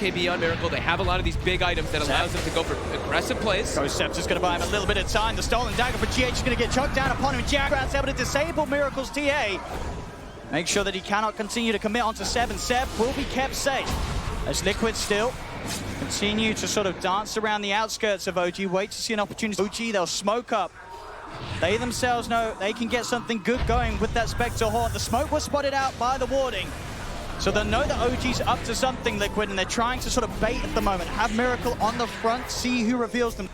KB on Miracle, they have a lot of these big items that allows them to go for aggressive plays. Ghost just going to buy him a little bit of time. The stolen dagger for GH is going to get choked down upon him. Jackrat's able to disable Miracle's TA. Make sure that he cannot continue to commit onto Seb, and Seb will be kept safe. As Liquid still continue to sort of dance around the outskirts of OG, wait to see an opportunity. OG, they'll smoke up. They themselves know they can get something good going with that Spectre Horde. The smoke was spotted out by the warding. So they know that OG's up to something, Liquid, and they're trying to sort of bait at the moment. Have Miracle on the front, see who reveals them.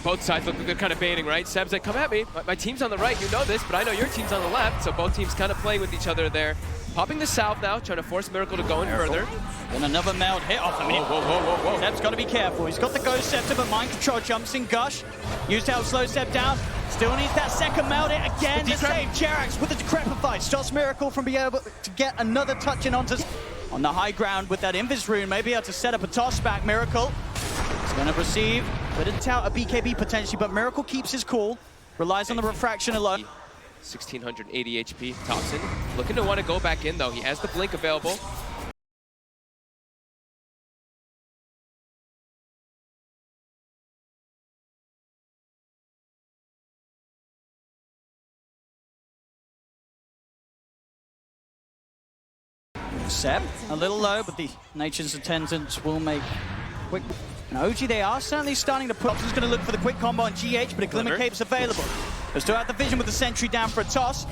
Both sides look like they're kind of baiting, right? Seb's like, come at me. My team's on the right, you know this, but I know your team's on the left. So both teams kind of playing with each other there. Popping the south now, trying to force Miracle to go in further. Then another meld hit off him. Whoa. Seb's got to be careful. He's got the Ghost Scepter, but Mind Control jumps in Gush. Used to help slow Seb down. Still needs that second meld hit again to save Jerax with the Decrepify. Stops Miracle from being able to get another touch in onto on the high ground with that Invis rune. Maybe able to set up a toss back. Miracle is going to receive but it's out a BKB potentially, but Miracle keeps his cool, relies on the refraction alone. 1680 HP, Thompson looking to want to go back in though. He has the blink available. Seb, a little low, but the Nature's Attendants will make quick. And OG, they are certainly starting to put. Option's going to look for the quick combo on GH, but a Glimmer Cape's available. They still have the vision with the sentry down for a toss.